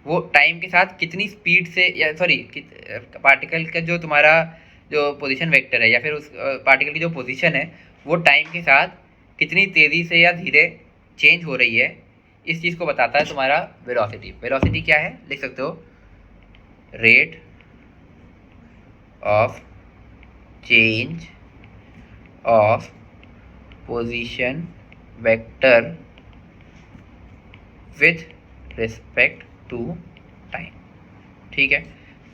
वो टाइम के साथ कितनी स्पीड से, या सॉरी पार्टिकल का जो तुम्हारा जो पोजीशन वेक्टर है या फिर उस पार्टिकल की जो पोजीशन है वो टाइम के साथ कितनी तेज़ी से या धीरे चेंज हो रही है, इस चीज़ को बताता है तुम्हारा वेलोसिटी। वेलोसिटी क्या है? लिख सकते हो, rate of change of position vector with respect to time. ठीक है,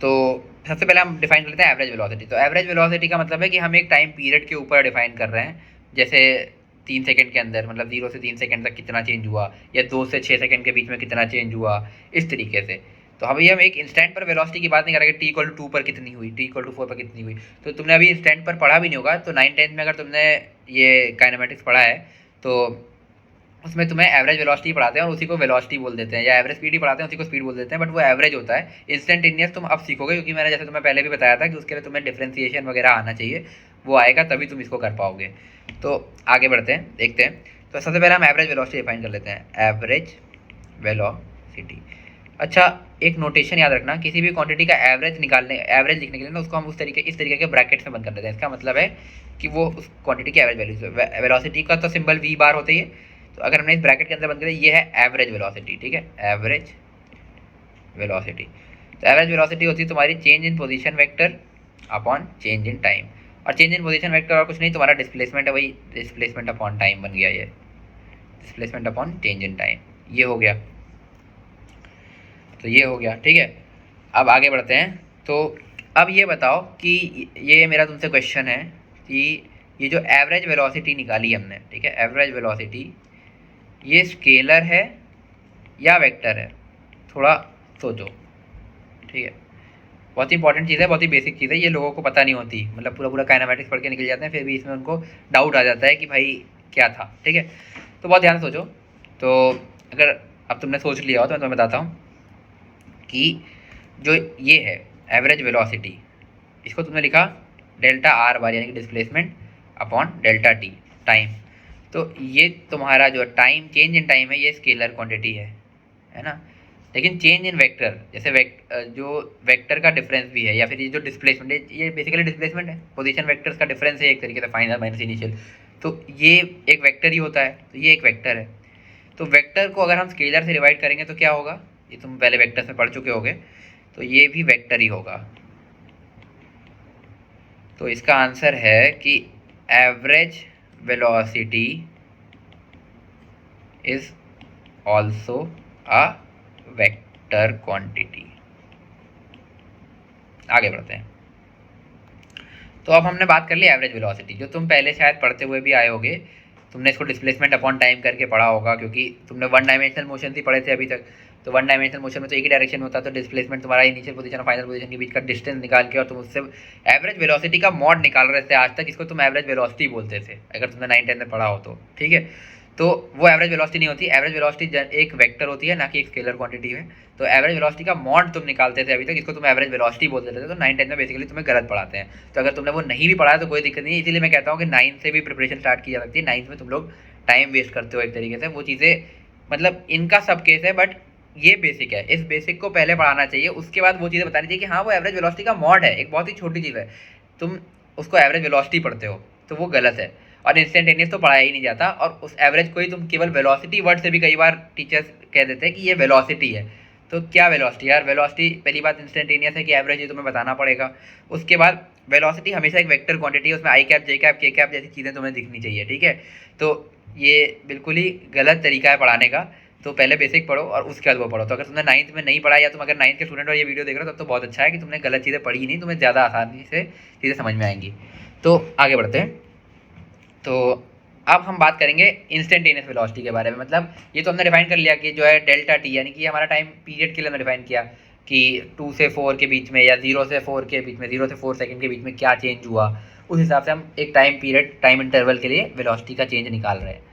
तो सबसे पहले हम डिफाइन कर लेते हैं एवरेज वेलोसिटी। तो एवरेज वेलोसिटी का मतलब है कि हम एक टाइम पीरियड के ऊपर डिफाइन कर रहे हैं, जैसे 3 सेकंड के अंदर, मतलब 0 से 3 सेकंड तक कितना चेंज हुआ, या 2 से 6 सेकंड के बीच में कितना चेंज हुआ, इस तरीके से। तो अभी हम एक इंस्टेंट पर वेलोसिटी की बात नहीं कर रहे कि t = 2 पर कितनी हुई, t = 4 पर कितनी हुई। तो तुमने अभी इंस्टेंट पर पढ़ा भी नहीं होगा, तो 9th-10th में अगर तुमने ये काइनेमेटिक्स पढ़ा है तो उसमें तुम्हें एवरेज वेलोसिटी पढ़ाते हैं और उसी को वेलोसिटी बोल देते हैं, या एवरेज स्पीड ही पढ़ाते हैं उसी को स्पीड बोल देते हैं, बट वो एवरेज होता है। इंस्टेंटेनियस तुम अब सीखोगे, क्योंकि मैंने जैसे तुम्हें पहले भी बताया था कि उसके लिए तुम्हें डिफ्रेंसिएशन वगैरह आना चाहिए, वो आएगा तभी तुम इसको कर पाओगे। तो आगे बढ़ते हैं, देखते हैं। तो सबसे पहले हम एवरेज वेलोसिटी डिफाइन कर लेते हैं। एवरेज वेलोसिटी, अच्छा, एक नोटेशन याद रखना, किसी भी क्वांटिटी का एवरेज लिखने के लिए ना उसको हम इस तरीके के ब्रैकेट में बंद कर देते हैं। इसका मतलब है कि वो उस क्वांटिटी की एवरेज वैल्यू, वेलोसिटी का तो सिंबल वी बार होता ही है, तो अगर हमने इस ब्रैकेट के अंदर बंद कर दिया, ये है एवरेज वेलोसिटी, ठीक है, एवरेज वेलोसिटी। तो एवरेज वेलोसिटी होती है तुम्हारी change in position vector upon change in time, और चेंज इन पोजीशन वेक्टर और कुछ नहीं, तुम्हारा डिस्प्लेसमेंट है, वही डिस्प्लेसमेंट अपॉन टाइम बन गया, ये displacement upon change in time, ये हो गया। तो ये हो गया, ठीक है। अब आगे बढ़ते हैं। तो अब ये बताओ कि ये मेरा तुमसे क्वेश्चन है कि ये जो एवरेज वेलोसिटी निकाली हमने, ठीक है, एवरेज वेलोसिटी ये स्केलर है या वेक्टर है? थोड़ा सोचो, ठीक है। बहुत ही इंपॉर्टेंट चीज़ है, बहुत ही बेसिक चीज़ है, ये लोगों को पता नहीं होती, मतलब पूरा पूरा काइनेमेटिक्स पढ़ के निकल जाते हैं, फिर भी इसमें उनको डाउट आ जाता है कि भाई क्या था, ठीक है। तो बहुत ध्यान से सोचो। तो अगर अब तुमने सोच लिया हो तो मैं तुम्हें बताता हूँ कि जो ये है एवरेज वेलोसिटी, इसको तुमने लिखा डेल्टा आर बार यानी कि displacement upon delta T time. तो ये तुम्हारा जो टाइम, चेंज इन टाइम है, ये स्केलर क्वांटिटी है ना। लेकिन चेंज इन वेक्टर, जैसे जो वेक्टर का डिफरेंस भी है, या फिर ये जो डिस्प्लेसमेंट है, ये बेसिकली डिस्प्लेसमेंट है, पोजीशन वेक्टर्स का डिफरेंस है एक तरीके से, फाइनल माइनस इनिशियल, तो ये एक वेक्टर ही होता है, तो ये एक वेक्टर है। तो वेक्टर को अगर हम स्केलर से डिवाइड करेंगे तो क्या होगा, ये तुम पहले वेक्टर्स में पढ़ चुके होगे, तो ये भी वेक्टर ही होगा। तो इसका आंसर है कि average velocity is also a vector quantity. आगे बढ़ते हैं। तो अब हमने बात कर ली एवरेज वेलोसिटी, जो तुम पहले शायद पढ़ते हुए भी आए होगे, तुमने इसको डिस्प्लेसमेंट अपॉन टाइम करके पढ़ा होगा, क्योंकि तुमने वन डायमेंशनल मोशन ही पढ़े थे अभी तक। तो वन डायमेंशनल मोशन में तो एक ही डायरेक्शन में होता है, तो डिस्प्लेसमेंट तुम्हारा इनिशियल पोजीशन और फाइनल पोजीशन के बीच का डिस्टेंस निकाल के और तुम उससे एवरेज वेलोसिटी का मॉड निकाल रहे थे आज तक, इसको तुम एवरेज वेलोसिटी बोलते थे अगर तुमने 9-10 में पढ़ा हो तो, ठीक है। तो वो एवरेज वेलोसिटी नहीं होती, एवरेज वेलोसिटी एक वेक्टर होती है, ना कि एक स्केलर क्वांटिटी है। तो एवरेज वेलोसिटी का मॉड तुम निकालते थे अभी तक, इसको तुम एवरेज वेलोसिटी बोल देते थे। तो 9-10 में बेसिकली तुम्हें गलत पढ़ाते हैं। तो अगर तुमने वो नहीं भी पढ़ा है तो कोई दिक्कत नहीं है, इसीलिए मैं कहता हूँ कि 9 से भी प्रिपरेशन स्टार्ट की जा सकती है। 9 में तुम लोग टाइम वेस्ट करते हो एक तरीके से, वो चीज़ें मतलब इनका सब केस है, बट ये बेसिक है, इस बेसिक को पहले पढ़ाना चाहिए, उसके बाद वो चीज़ें बतानी चाहिए कि हाँ वो एवरेज वेलोसिटी का मॉड है, एक बहुत ही छोटी चीज़ है, तुम उसको एवरेज वेलोसिटी पढ़ते हो, तो वो गलत है। और इंस्टेंटेनियस तो पढ़ाया ही नहीं जाता, और उस एवरेज को ही तुम केवल वेलोसिटी वर्ड से भी कई बार टीचर्स कह देते हैं कि ये वेलोसिटी है। तो क्या वेलोसिटी यार, वेलोसिटी पहली बात इंस्टेंटेनियस है कि एवरेज, ये तुम्हें बताना पड़ेगा। उसके बाद वेलोसिटी हमेशा एक वेक्टर क्वांटिटी है, उसमें आई कैप, जे कैप, के कैप जैसी चीज़ें तुम्हें दिखनी चाहिए, ठीक है। तो ये बिल्कुल ही गलत तरीका है पढ़ाने का। तो पहले बेसिक पढ़ो और उसके बाद वो पढ़ो। तो अगर तुमने 9th में नहीं पढ़ा, या तुम अगर 9th के स्टूडेंट और ये वीडियो देख रहे हो, तब तो बहुत अच्छा है कि तुमने गलत चीज़ें पढ़ी ही नहीं, तुम्हें ज़्यादा आसानी से चीज़ें समझ में आएंगी। तो आगे बढ़ते हैं। तो अब हम बात करेंगे इंस्टेंटेनियस वेलोसिटी के बारे में। मतलब ये तो हमने डिफाइन कर लिया कि जो है डेल्टा टी, यानी कि हमारा टाइम पीरियड के लिए हमने डिफाइन किया कि 2 से 4 के बीच में, या 0 से 4 के बीच में, 0 से 4 सेकंड के बीच में क्या चेंज हुआ, उस हिसाब से हम एक टाइम पीरियड, टाइम इंटरवल के लिए वेलोसिटी का चेंज निकाल रहे हैं।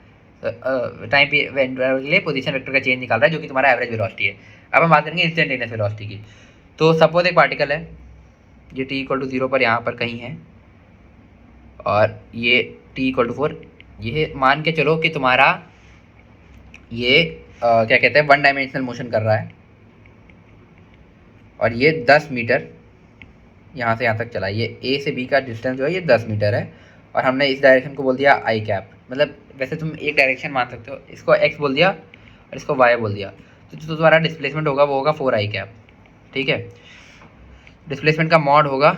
टाइम इंटरवल के लिए पोजीशन वेक्टर का चेंज निकाल रहा है, जो कि तुम्हारा एवरेज वेलोसिटी है। अब हम बात करेंगे इंस्टेंटेनियस वेलोसिटी की। तो सपोज एक पार्टिकल है, ये t = 0 पर यहाँ पर कहीं है, और ये t = 4, ये मान के चलो कि तुम्हारा ये क्या कहते हैं, वन डायमेंशनल मोशन कर रहा है, और ये 10 मीटर यहाँ से यहाँ तक चला। ये a से b का डिस्टेंस जो है ये 10 मीटर है, और हमने इस डायरेक्शन को बोल दिया आई कैप। मतलब वैसे तुम एक डायरेक्शन मान सकते हो, इसको x बोल दिया और इसको y बोल दिया, तो जो तुम्हारा डिस्प्लेसमेंट होगा वो होगा 4 आई कैप, ठीक है। डिस्प्लेसमेंट का मॉड होगा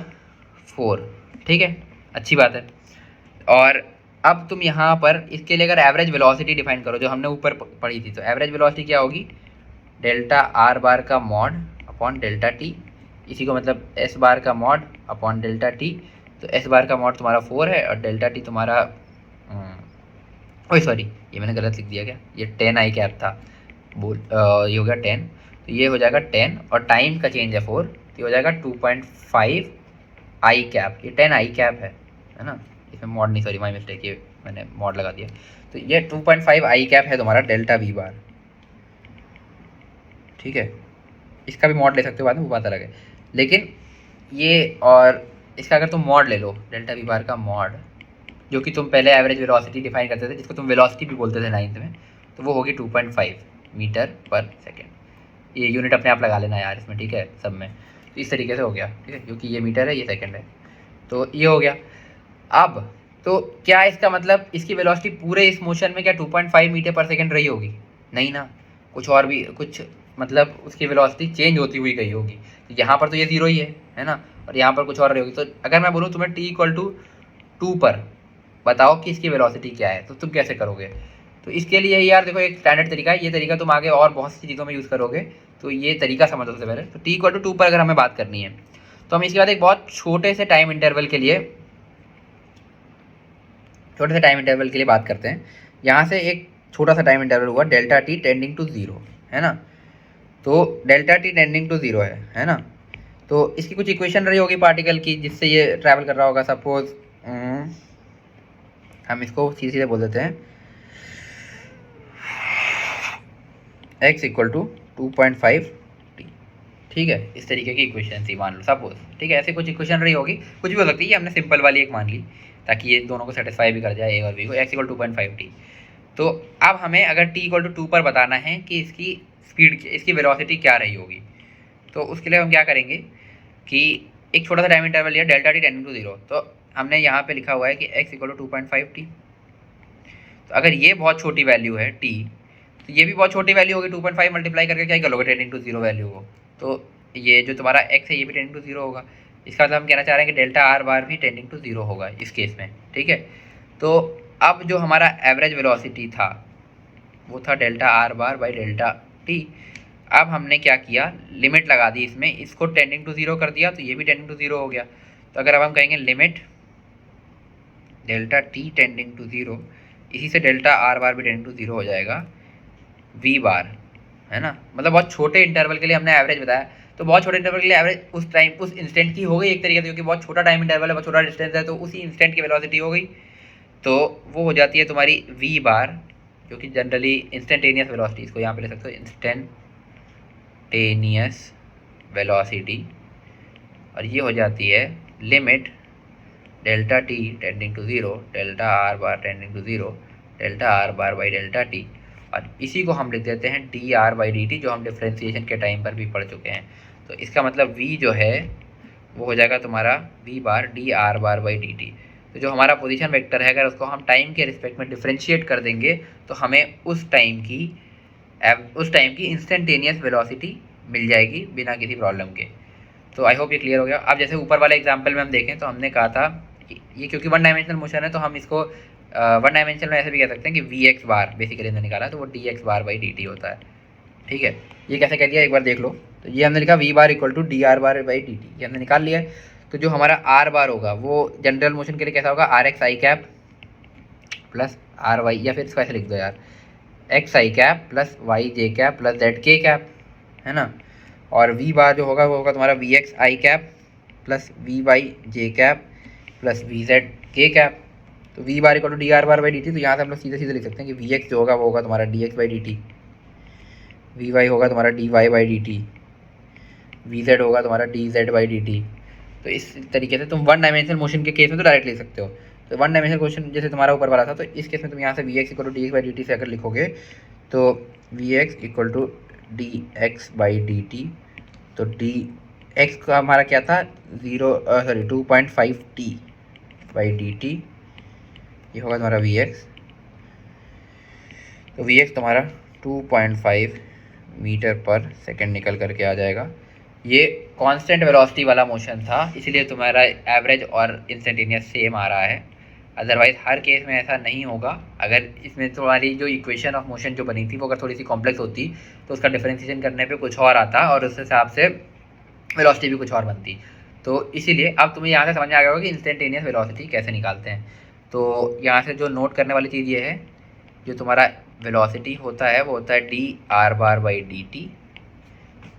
4, ठीक है, अच्छी बात है। और अब तुम यहाँ पर इसके लिए अगर एवरेज वेलोसिटी डिफाइन करो, जो हमने ऊपर पढ़ी थी, तो एवरेज वेलोसिटी क्या होगी, डेल्टा आर बार का मॉड अपॉन डेल्टा टी, इसी को मतलब एस बार का मॉड अपॉन डेल्टा टी। तो एस बार का मॉड तुम्हारा 4 है, और डेल्टा टी तुम्हारा ओए सॉरी, ये मैंने गलत लिख दिया क्या, ये 10 आई कैप था, ये हो गया 10, तो ये हो जाएगा 10, और टाइम का चेंज है 4, तो ये हो जाएगा 2.5 आई कैप। ये 10 आई कैप है ना, इसमें मॉड नहीं, सॉरी माई मिस्टेक, ये मैंने मॉड लगा दिया। तो ये 2.5 आई कैप है तुम्हारा डेल्टा वी बार, ठीक है। इसका भी मॉड ले सकते हो बाद में, वो बात अलग है। लेकिन ये, और इसका अगर तुम मॉड ले लो, डेल्टा वी बार का मॉड, जो कि तुम पहले एवरेज वेलोसिटी डिफाइन करते थे, जिसको तुम वेलोसिटी भी बोलते थे 9th में, तो वो होगी 2.5 मीटर पर सेकेंड। ये यूनिट अपने आप लगा लेना यार इसमें, ठीक है, सब में। तो इस तरीके से हो गया, ठीक है, क्योंकि ये मीटर है, ये सेकंड है, तो ये हो गया। अब तो क्या इसका मतलब इसकी वेलोसिटी पूरे इस मोशन में क्या 2.5 मीटर पर सेकंड रही होगी? नहीं ना, कुछ और भी, कुछ मतलब उसकी वेलोसिटी चेंज होती हुई गई होगी। तो यहाँ पर तो ये जीरो ही है ना, और यहाँ पर कुछ और रही होगी। तो अगर मैं बोलूँ तुम्हें t=2 पर बताओ कि इसकी वेलोसिटी क्या है, तो तुम कैसे करोगे? तो इसके लिए यार देखो एक स्टैंडर्ड तरीका है, ये तरीका तुम आगे और बहुत सी चीज़ों में यूज़ करोगे, तो ये तरीका समझो सबसे पहले। तो t=2 पर अगर हमें बात करनी है, तो हम इसके बाद एक बहुत छोटे से टाइम इंटरवल के लिए बात करते हैं। यहाँ से एक छोटा सा टाइम इंटरवल हुआ delta t tending to zero, है ना। तो delta t tending to zero है ना। तो इसकी कुछ इक्वेशन रही होगी पार्टिकल की, जिससे ये ट्रैवल कर रहा होगा। सपोज हम इसको सीधे सीधे बोल देते हैं, x = 2.5 t, ठीक है। इस तरीके की इक्वेशन थी मान लो, सपोज, ठीक है। ऐसे कुछ इक्वेशन रही होगी, कुछ भी हो सकती है, हमने सिंपल वाली एक मान ली ताकि ये दोनों को सेटिस्फाई भी कर जाए, ए और बी को। x = 2.5 t। तो अब हमें अगर t = 2 पर बताना है कि इसकी स्पीड, इसकी वेलोसिटी क्या रही होगी, तो उसके लिए हम क्या करेंगे कि एक छोटा सा टाइम इंटरवल लिया delta t tending to zero. तो हमने यहाँ पे लिखा हुआ है कि x = 2.5 t। तो अगर ये बहुत छोटी वैल्यू है t, तो ये भी बहुत छोटी वैल्यू होगी। 2.5 मल्टीप्लाई करके क्या करोगे, टेंडिंग टू जीरो वैल्यू को। तो ये जो तुम्हारा x है ये भी टेंडिंग टू जीरो होगा। इसका मतलब हम कहना चाह रहे हैं कि डेल्टा आर बार भी टेंडिंग टू जीरो होगा इस केस में, ठीक है। तो अब जो हमारा एवरेज वेलोसिटी था वो था delta r bar by delta T. अब हमने क्या किया, लिमिट लगा दी इसमें, इसको टेंडिंग टू जीरो कर दिया, तो ये भी टेंडिंग टू जीरो हो गया। तो अगर अब हम कहेंगे limit delta t tending to zero, इसी से डेल्टा आर बार भी टेंडिंग टू जीरो हो जाएगा वी बार, है ना। मतलब बहुत छोटे इंटरवल के लिए हमने एवरेज बताया। तो बहुत छोटे इंटरवल के लिए एवरेज उस टाइम, उस इंस्टेंट की हो गई एक तरीके से, क्योंकि बहुत छोटा टाइम इंटरवल है, बहुत छोटा डिस्टेंस है, तो उसी इंस्टेंट की वेलोसिटी हो गई। तो वो हो जाती है तुम्हारी वी बार, जो कि जनरली इंस्टेंटेनियस वेलोसिटी, इसको यहाँ पे ले सकते हो, इंस्टेंटेनियस वेलोसिटी। और ये हो जाती है limit delta t tending to zero, delta r bar tending to zero, delta r bar by delta t. और इसी को हम लिख देते हैं d r by d t, जो हम डिफ्रेंसिएशन के टाइम पर भी पढ़ चुके हैं। तो इसका मतलब v जो है वो हो जाएगा तुम्हारा v bar D r bar by d t. तो जो हमारा पोजीशन वेक्टर है, अगर उसको हम टाइम के रिस्पेक्ट में डिफ्रेंशिएट कर देंगे, तो हमें उस टाइम की इंस्टेंटेनियस वेलोसिटी मिल जाएगी बिना किसी प्रॉब्लम के। तो आई होप ये क्लियर हो गया। अब जैसे ऊपर वाले एग्जाम्पल में हम देखें, तो हमने कहा था कि ये क्योंकि वन डायमेंशनल मोशन है, तो हम इसको वन डायमेंशनल में ऐसे भी कह सकते हैं कि वी एक्स बार बेसिकली हमने निकाला, तो वो D x bar by d T होता है, ठीक है। ये कैसे कह दिया एक बार देख लो। तो ये हमने लिखा v bar = d r bar by d t, ये हमने निकाल लिया है। तो जो हमारा आर बार होगा वो जनरल मोशन के लिए कैसा होगा, r x i cap plus r y, या फिर इसको ऐसे लिख दो यार, x i cap plus y j cap plus z k cap, है ना। और वी बार जो होगा वो होगा तुम्हारा v x i cap plus v y j cap plus v z k cap. तो v bar = d r bar by d t. तो यहाँ से हम लोग सीधे सीधे लिख सकते हैं कि वी एक्स जो होगा वो होगा तुम्हारा d x by d t, v y होगा तुम्हारा d y by d t, v z होगा तुम्हारा d z by d t. तो इस तरीके से तुम वन डायमेंशनल मोशन के केस में तो डायरेक्ट लिख सकते हो। तो वन डायमेंशनल क्वेश्चन जैसे तुम्हारा ऊपर वाला था, तो इस केस में तुम यहाँ से v x = d x by d t से अगर लिखोगे, तो v x = d x by d t. तो डी एक्स का हमारा क्या था, 2.5 टी बाई डी टी, ये होगा तुम्हारा वी एक्स। तो वी एक्स तुम्हारा 2.5 मीटर पर सेकेंड निकल करके आ जाएगा। ये कांस्टेंट वेलोसिटी वाला मोशन था, इसलिए तुम्हारा एवरेज और इंस्टेंटेनियस सेम आ रहा है। अदरवाइज हर केस में ऐसा नहीं होगा। अगर इसमें तुम्हारी जो इक्वेशन ऑफ मोशन जो बनी थी वो अगर थोड़ी सी कॉम्प्लेक्स होती, तो उसका डिफरेंशिएशन करने पे कुछ और आता और उस हिसाब से वेलोसिटी भी कुछ और बनती। तो इसीलिए अब तुम्हें यहाँ से समझ में आ गया होगा कि इंस्टेंटेनियस वेलोसिटी कैसे निकालते हैं। तो यहाँ से जो नोट करने वाली चीज़ ये है, जो तुम्हारा वेलोसिटी होता है वो होता है D r bar by d T,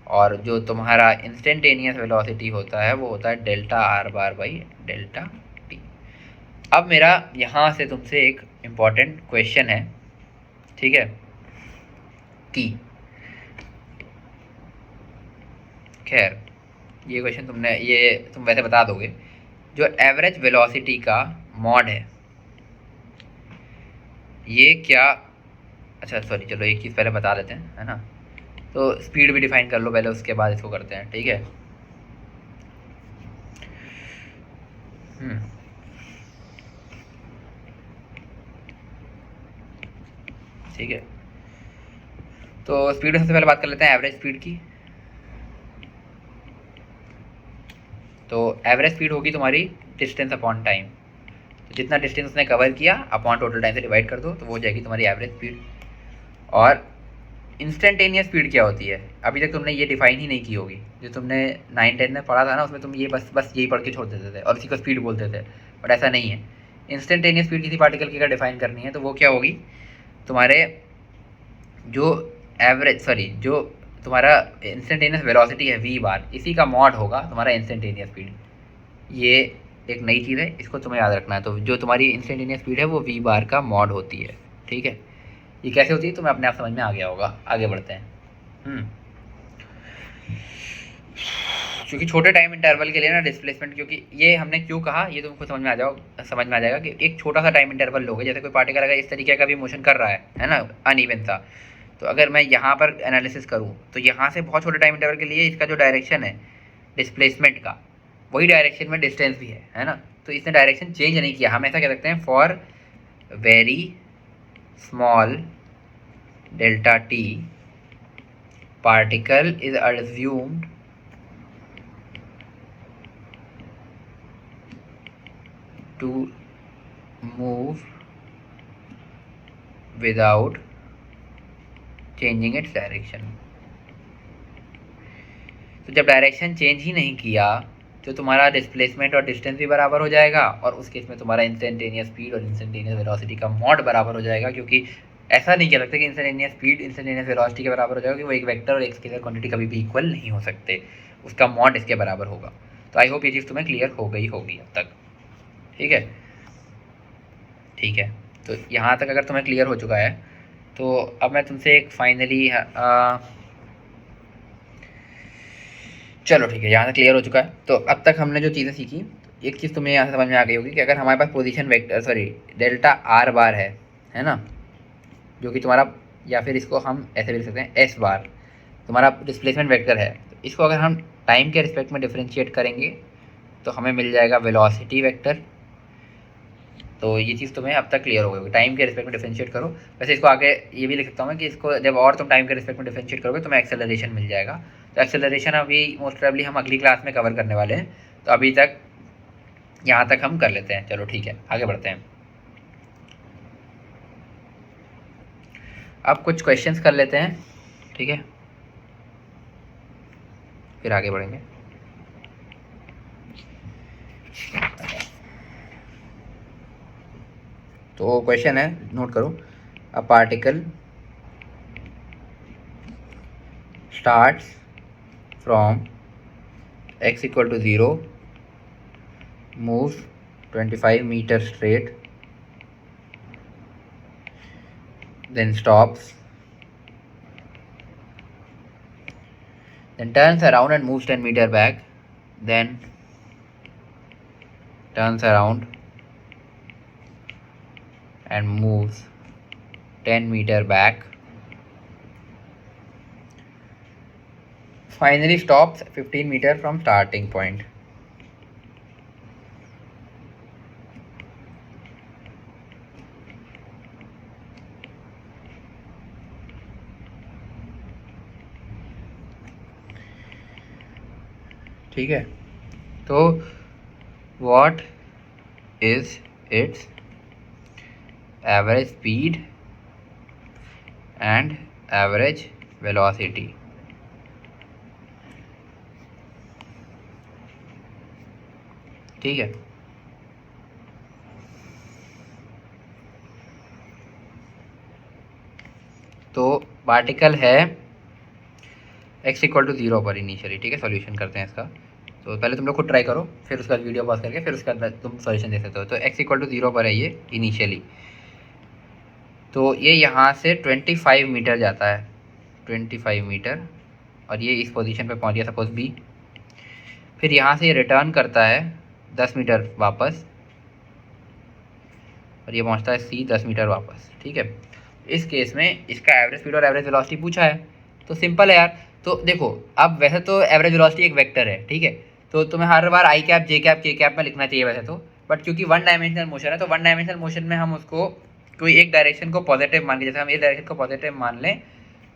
और जो तुम्हारा इंस्टेंटेनियस वेलोसिटी होता है वो होता है delta r bar by delta T. अब मेरा यहाँ से तुमसे एक इम्पॉर्टेंट क्वेश्चन है, ठीक है, कि खैर ये क्वेश्चन तुम वैसे बता दोगे, जो एवरेज वेलोसिटी का मॉड है ये क्या, अच्छा सॉरी चलो एक चीज़ पहले बता देते हैं, है ना। तो स्पीड भी डिफाइन कर लो पहले, उसके बाद इसको करते हैं, ठीक है। ठीक है, तो स्पीड में सबसे पहले बात कर लेते हैं एवरेज स्पीड की। तो एवरेज स्पीड होगी तुम्हारी डिस्टेंस अपॉन टाइम। तो जितना डिस्टेंस उसने कवर किया अपॉन टोटल टाइम से डिवाइड कर दो, तो वो हो जाएगी तुम्हारी एवरेज स्पीड। और इंस्टेंटेनियस स्पीड क्या होती है, अभी तक तुमने ये डिफाइन ही नहीं की होगी। जो तुमने 9-10 में पढ़ा था ना, उसमें तुम ये बस यही पढ़ के छोड़ देते थे और इसी को स्पीड बोलते थे, बट ऐसा नहीं है। इंस्टेंटेनियस स्पीड किसी पार्टिकल की अगर डिफाइन करनी है तो वो क्या होगी, तुम्हारे जो जो तुम्हारा इंस्टेंटेनियस वेलोसिटी है v बार, इसी का मॉड होगा तुम्हारा इंस्टेंटेनियस स्पीड। ये एक नई चीज़ है, इसको तुम्हें याद रखना है। तो जो तुम्हारी इंस्टेंटेनियस स्पीड है वो v बार का मॉड होती है, ठीक है। ये कैसे होती है तुम्हें अपने आप समझ में आ गया होगा। आगे बढ़ते हैं। क्योंकि छोटे टाइम इंटरवल के लिए ना डिस्प्लेसमेंट, क्योंकि ये हमने क्यों कहा ये तुमको समझ में आ जाएगा कि एक छोटा सा टाइम इंटरवल लोगे। जैसे कोई पार्टिकल अगर इस तरीके का भी मोशन कर रहा है ना, अनइवन सा, तो अगर मैं यहाँ पर एनालिसिस करूँ तो यहाँ से बहुत छोटे टाइम इंटरवल के लिए इसका जो डायरेक्शन है डिस्प्लेसमेंट का, वही डायरेक्शन में डिस्टेंस भी है ना। तो इसने डायरेक्शन चेंज नहीं किया। हम ऐसा कह सकते हैं, for very small delta T particle is assumed to move without changing its direction। तो जब डायरेक्शन चेंज ही नहीं किया तो तुम्हारा डिस्प्लेसमेंट और डिस्टेंस भी बराबर हो जाएगा, और उस केस में तुम्हारा इंस्टेंटेनियस स्पीड और इंस्टेंटेनियस वेलोसिटी का मॉड बराबर हो जाएगा। क्योंकि ऐसा नहीं कह सकते कि इंस्टेंटेनियस स्पीड इंस्टेंटेनियस वेलोसिटी के बराबर हो जाएगा, कि वो एक वेक्टर और एक स्केलर क्वांटिटी कभी भी इक्वल नहीं हो सकते। उसका मॉड इसके बराबर होगा। तो आई होप ये चीज़ तुम्हें क्लियर हो गई होगी अब तक, ठीक है। ठीक है, तो यहाँ तक अगर तुम्हें क्लियर हो चुका है तो अब मैं तुमसे एक फाइनली चलो ठीक है, यहाँ तक क्लियर हो चुका है। तो अब तक हमने जो चीज़ें सीखी, एक चीज़ तुम्हें यहाँ से समझ में आ गई होगी कि अगर हमारे पास position vector delta r bar है ना, जो कि तुम्हारा, या फिर इसको हम ऐसे भी लिख सकते हैं एस बार, तुम्हारा डिस्प्लेसमेंट वेक्टर है। तो इसको अगर हम टाइम के रिस्पेक्ट में डिफ्रेंशिएट करेंगे तो हमें मिल जाएगा वेलोसिटी वेक्टर। तो ये चीज़ तुम्हें अब तक क्लियर हो गई होगी। टाइम के रिस्पेक्ट में डिफरेंशिएट करो। वैसे इसको आगे ये भी लिख सकता हूँ मैं कि इसको जब और तुम टाइम के रिस्पेक्ट में डिफरेंशिएट करोगे तुम्हें एक्सेलरेशन मिल जाएगा। तो एक्सेलरेशन अभी मोस्ट प्रोबेबली हम अगली क्लास में कवर करने वाले हैं। तो अभी तक यहाँ तक हम कर लेते हैं। चलो ठीक है, आगे बढ़ते हैं। अब कुछ क्वेश्चंस कर लेते हैं, ठीक है, फिर आगे बढ़ेंगे। तो क्वेश्चन है, नोट करो। A particle starts from x = 0, moves 25 meters straight, then stops, then turns around and moves 10 meters back, then turns around and moves 10 meters back, finally stops 15 meters from starting point। ठीक है, तो what is its average speed and average velocity? ठीक है, तो particle है x = 0 पर initially, ठीक है। सॉल्यूशन करते हैं इसका। तो पहले तुम लोग खुद ट्राई करो, फिर उसके बाद वीडियो पॉज करके फिर उसके बाद तुम सॉल्यूशन दे सकते हो। तो x = 0 पर है ये इनिशियली। तो ये यहाँ से 25 मीटर जाता है, 25 मीटर, और ये इस पोजीशन पे पहुँच गया सपोज b। फिर यहाँ से ये रिटर्न करता है 10 मीटर वापस, और ये पहुँचता है c 10 मीटर वापस, ठीक है। इस केस में इसका एवरेज स्पीड और एवरेज वेलोसिटी पूछा है, तो सिंपल है यार। तो देखो अब वैसे तो एवरेज वेलोसिटी एक वेक्टर है, ठीक है, तो तुम्हें हर बार आई कैप जे कैप के कैप में लिखना चाहिए वैसे तो, बट क्योंकि वन डायमेंशनल मोशन है तो वन डायमेंशनल मोशन में हम उसको कोई एक डायरेक्शन को पॉजिटिव मान के, जैसे हम एक डायरेक्शन को पॉजिटिव मान लें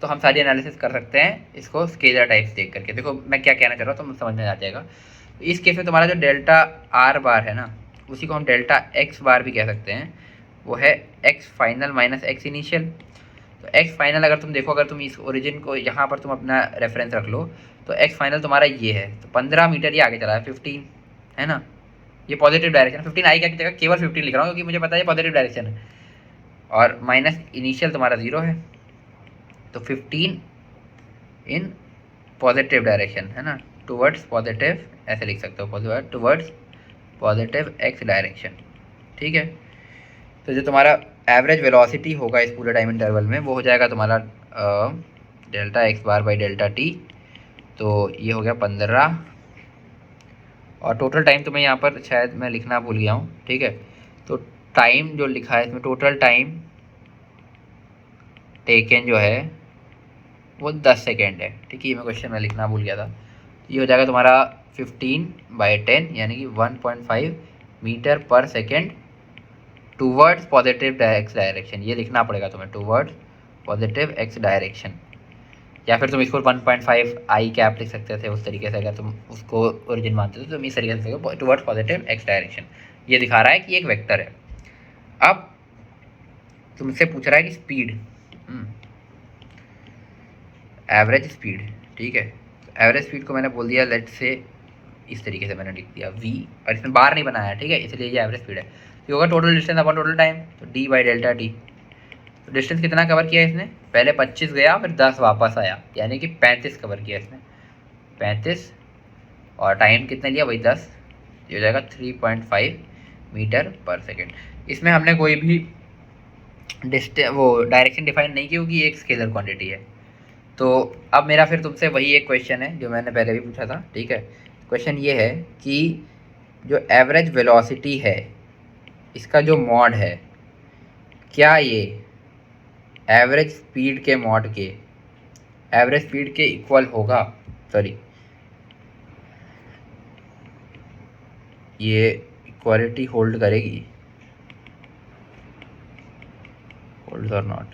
तो हम सारी एनालिसिस कर सकते हैं इसको स्केलर टाइप्स देख करके। देखो मैं क्या कहना चाह रहा हूँ तो समझ में आ जाएगा। इस केस में तुम्हारा जो डेल्टा आर बार है ना, उसी को हम डेल्टा एक्स बार भी कह सकते हैं, वो है x final minus x initial. तो एक्स फाइनल अगर तुम देखो, अगर तुम इस ओरिजिन को यहाँ पर तुम अपना रेफरेंस रख लो तो एक्स फाइनल तुम्हारा ये है, तो 15 मीटर ये आगे चला है, 15 है ना, ये पॉजिटिव डायरेक्शन, 15 आई क्या की जगह केवल 15 लिख रहा हूँ क्योंकि मुझे पता है पॉजिटिव डायरेक्शन है, और माइनस इनिशियल तुम्हारा 0 है, तो 15 इन पॉजिटिव डायरेक्शन है ना, टुवर्ड्स पॉजिटिव, ऐसे लिख सकते हो, टुवर्ड्स पॉजिटिव एक्स डायरेक्शन, ठीक है। तो जो तुम्हारा एवरेज वेलोसिटी होगा इस पूरे टाइम इंटरवल में वो हो जाएगा तुम्हारा delta x bar by delta T, तो ये हो गया 15, और टोटल टाइम तुम्हें यहाँ पर शायद मैं लिखना भूल गया हूँ, ठीक है, तो टाइम जो लिखा है इसमें टोटल टाइम टेकन जो है वो 10 सेकेंड है, ठीक है, ये मैं क्वेश्चन में लिखना भूल गया था। ये हो जाएगा तुम्हारा 15/10 यानी कि 1.5 metre per second towards positive x direction, ये लिखना पड़ेगा तुम्हें, टूवर्ड्स पॉजिटिव एक्स डायरेक्शन, या फिर तुम इसको 1.5 आई कैप लिख सकते थे उस तरीके से, अगर तुम उसको ओरिजिन मानते थे तो तुम इस तरीके से टूवर्ड्स पॉजिटिव एक्स डायरेक्शन, ये दिखा रहा है कि एक वेक्टर है। अब तुमसे पूछ रहा है कि स्पीड, एवरेज स्पीड, ठीक है, एवरेज स्पीड को मैंने बोल दिया लेट से इस तरीके से मैंने लिख दिया v, और इसमें बार नहीं बनाया, ठीक है, इसलिए ये एवरेज स्पीड है। तो होगा total distance upon total time, तो d बाई डेल्टा टी। तो डिस्टेंस कितना कवर किया इसने, पहले 25 गया फिर 10 वापस आया, यानी कि 35 कवर किया इसने, 35, और टाइम कितना लिया वही 10, ये हो जाएगा 3.5 मीटर पर सेकेंड। इसमें हमने कोई भी वो डायरेक्शन डिफाइन नहीं की क्योंकि एक स्केलर क्वांटिटी है। तो अब मेरा फिर तुमसे वही एक क्वेश्चन है जो मैंने पहले भी पूछा था, ठीक है, क्वेश्चन ये है कि जो एवरेज वेलोसिटी है इसका जो मॉड है, क्या ये एवरेज स्पीड के मॉड के, एवरेज स्पीड के इक्वल होगा, सॉरी ये इक्वालिटी होल्ड करेगी, होल्ड और नॉट।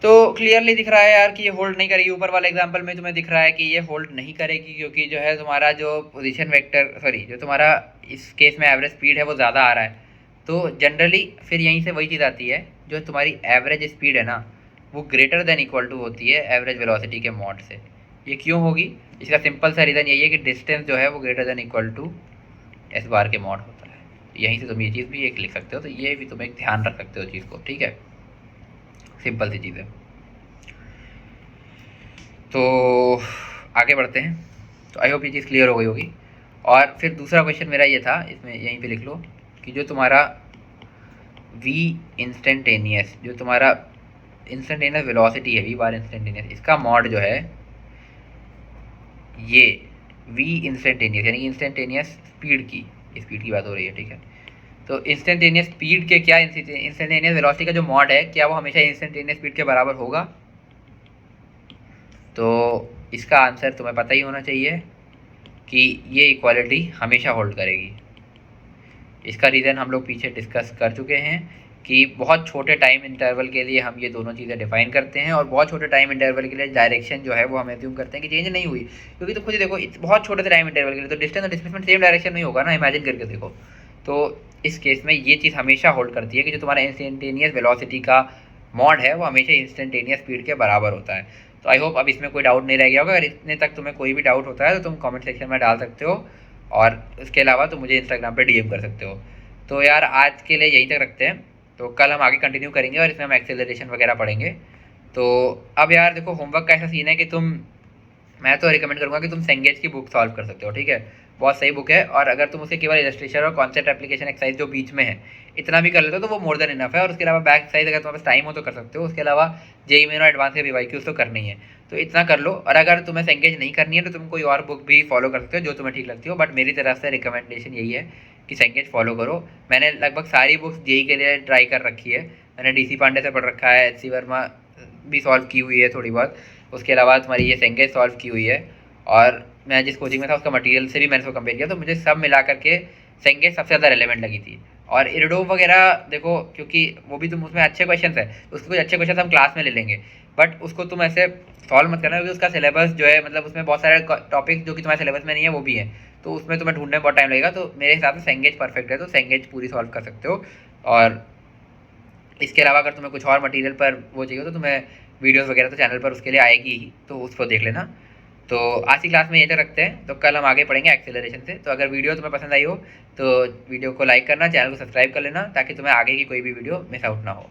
तो क्लियरली दिख रहा है यार कि ये होल्ड नहीं करेगी, ऊपर वाले एग्जांपल में तुम्हें दिख रहा है कि ये होल्ड नहीं करेगी क्योंकि जो है तुम्हारा जो पोजीशन वेक्टर, सॉरी जो तुम्हारा इस केस में एवरेज स्पीड है वो ज़्यादा आ रहा है। तो जनरली फिर यहीं से वही चीज़ आती है, जो तुम्हारी एवरेज स्पीड है ना वो ग्रेटर देन इक्वल टू होती है एवरेज वेलोसिटी के मॉड से। ये क्यों होगी, इसका सिंपल सा रीज़न यही है कि डिस्टेंस जो है वो greater than equal to s bar के मॉड होता है। यहीं से तुम ये चीज़ भी एक लिख सकते हो, तो ये भी तुम एक ध्यान रख सकते हो चीज़ को, ठीक है, सिंपल सी चीज़ है। तो आगे बढ़ते हैं, तो आई होप ये चीज़ क्लियर हो गई होगी। और फिर दूसरा क्वेश्चन मेरा ये था, इसमें यहीं पे लिख लो कि जो तुम्हारा v इंस्टेंटेनियस, जो तुम्हारा इंस्टेंटेनियस वेलोसिटी है v बार इंस्टेंटेनियस, इसका मॉड जो है ये v इंस्टेंटेनियस यानी इंस्टेंटेनियस स्पीड की बात हो रही है, ठीक है। तो इंस्टेंटेनियस स्पीड के क्या, इंस्टेंटेनियस वेलोसिटी का जो मॉड है क्या वो हमेशा इंस्टेंटेनियस स्पीड के बराबर होगा? तो इसका आंसर तुम्हें पता ही होना चाहिए कि ये इक्वालिटी हमेशा होल्ड करेगी। इसका रीज़न हम लोग पीछे डिस्कस कर चुके हैं कि बहुत छोटे टाइम इंटरवल के लिए हम ये दोनों चीज़ें डिफाइन करते हैं, और बहुत छोटे टाइम इंटरवल के लिए डायरेक्शन जो है वो हम एज्यूम करते हैं कि चेंज नहीं हुई, क्योंकि तो खुद ही देखो बहुत छोटे से टाइम इंटरवल के लिए तो डिस्टेंस और डिस्प्लेसमेंट सेम डायरेक्शन में होगा ना, इमेजिन करके देखो। तो इस केस में ये चीज़ हमेशा होल्ड करती है कि जो तुम्हारा इंस्टेंटेनियस वेलोसिटी का मॉड है वो हमेशा इंस्टेंटेनियस स्पीड के बराबर होता है। तो आई होप अब इसमें कोई डाउट नहीं रह गया होगा। अगर इतने तक तुम्हें कोई भी डाउट होता है तो तुम कमेंट सेक्शन में डाल सकते हो, और उसके अलावा तुम मुझे इंस्टाग्राम पे डीएम कर सकते हो। तो यार आज के लिए यहीं तक रखते हैं, तो कल हम आगे कंटिन्यू करेंगे और इसमें हम एक्सेलरेशन वगैरह पढ़ेंगे। तो अब यार देखो होमवर्क का ऐसा सीन है कि मैं तो रिकमेंड करूँगा कि तुम सेंगेज की बुक सॉल्व कर सकते हो, ठीक है, बहुत सही बुक है। और अगर तुम उसे केवल इलस्ट्रेशन और कॉन्सेप्ट एप्लीकेशन एक्सरसाइज जो बीच में है इतना भी कर लेते हो तो वो मोर देन इनफ है। और उसके अलावा बैक एक्सरसाइज अगर तुम्हारे पास टाइम हो तो कर सकते हो, उसके अलावा जेई मेन और एडवांस के वीवाईक्यूज तो करनी है, तो इतना कर लो। और अगर तुम्हें सेंगेज नहीं करनी है तो तुम कोई और बुक भी फॉलो कर सकते हो जो तुम्हें ठीक लगती हो, बट मेरी तरफ से रिकमेंडेशन यही है कि सेंगेज फॉलो करो। मैंने लगभग सारी बुक्स जेई के लिए ट्राई कर रखी है, मैंने DC पांडे से पढ़ रखा है, HC वर्मा भी सॉल्व की हुई है थोड़ी बहुत, उसके अलावा तुम्हारी ये सेंगेज सॉल्व की हुई है, और मैं जिस कोचिंग में था उसका मटेरियल से भी मैंने उसको कंपेयर किया, तो मुझे सब मिला करके सेंगेज सबसे ज़्यादा रेलेवेंट लगी थी। और इरडोव वगैरह देखो, क्योंकि वो भी तुम उसमें अच्छे क्वेश्चन है, उसके कुछ अच्छे क्वेश्चन हम क्लास में ले लेंगे, बट उसको तुम ऐसे सॉल्व मत करना, क्योंकि उसका सिलेबस जो है, मतलब उसमें बहुत सारे टॉपिक जो कि तुम्हारे सिलेबस में नहीं है वो भी है, तो उसमें तुम्हें ढूंढने में बहुत टाइम लगेगा। तो मेरे हिसाब से सेंगेज परफेक्ट है, तो सेंगेज पूरी सॉल्व कर सकते हो। और इसके अलावा अगर तुम्हें कुछ और मटेरियल पर वो चाहिए तो तुम्हें वीडियोस वगैरह तो चैनल पर उसके लिए आएगी ही, तो उसको देख लेना। तो आज की क्लास में ये तक रखते हैं, तो कल हम आगे पढ़ेंगे एक्सेलरेशन से। तो अगर वीडियो तुम्हें पसंद आई हो तो वीडियो को लाइक करना, चैनल को सब्सक्राइब कर लेना, ताकि तुम्हें आगे की कोई भी वीडियो मिस आउट ना हो।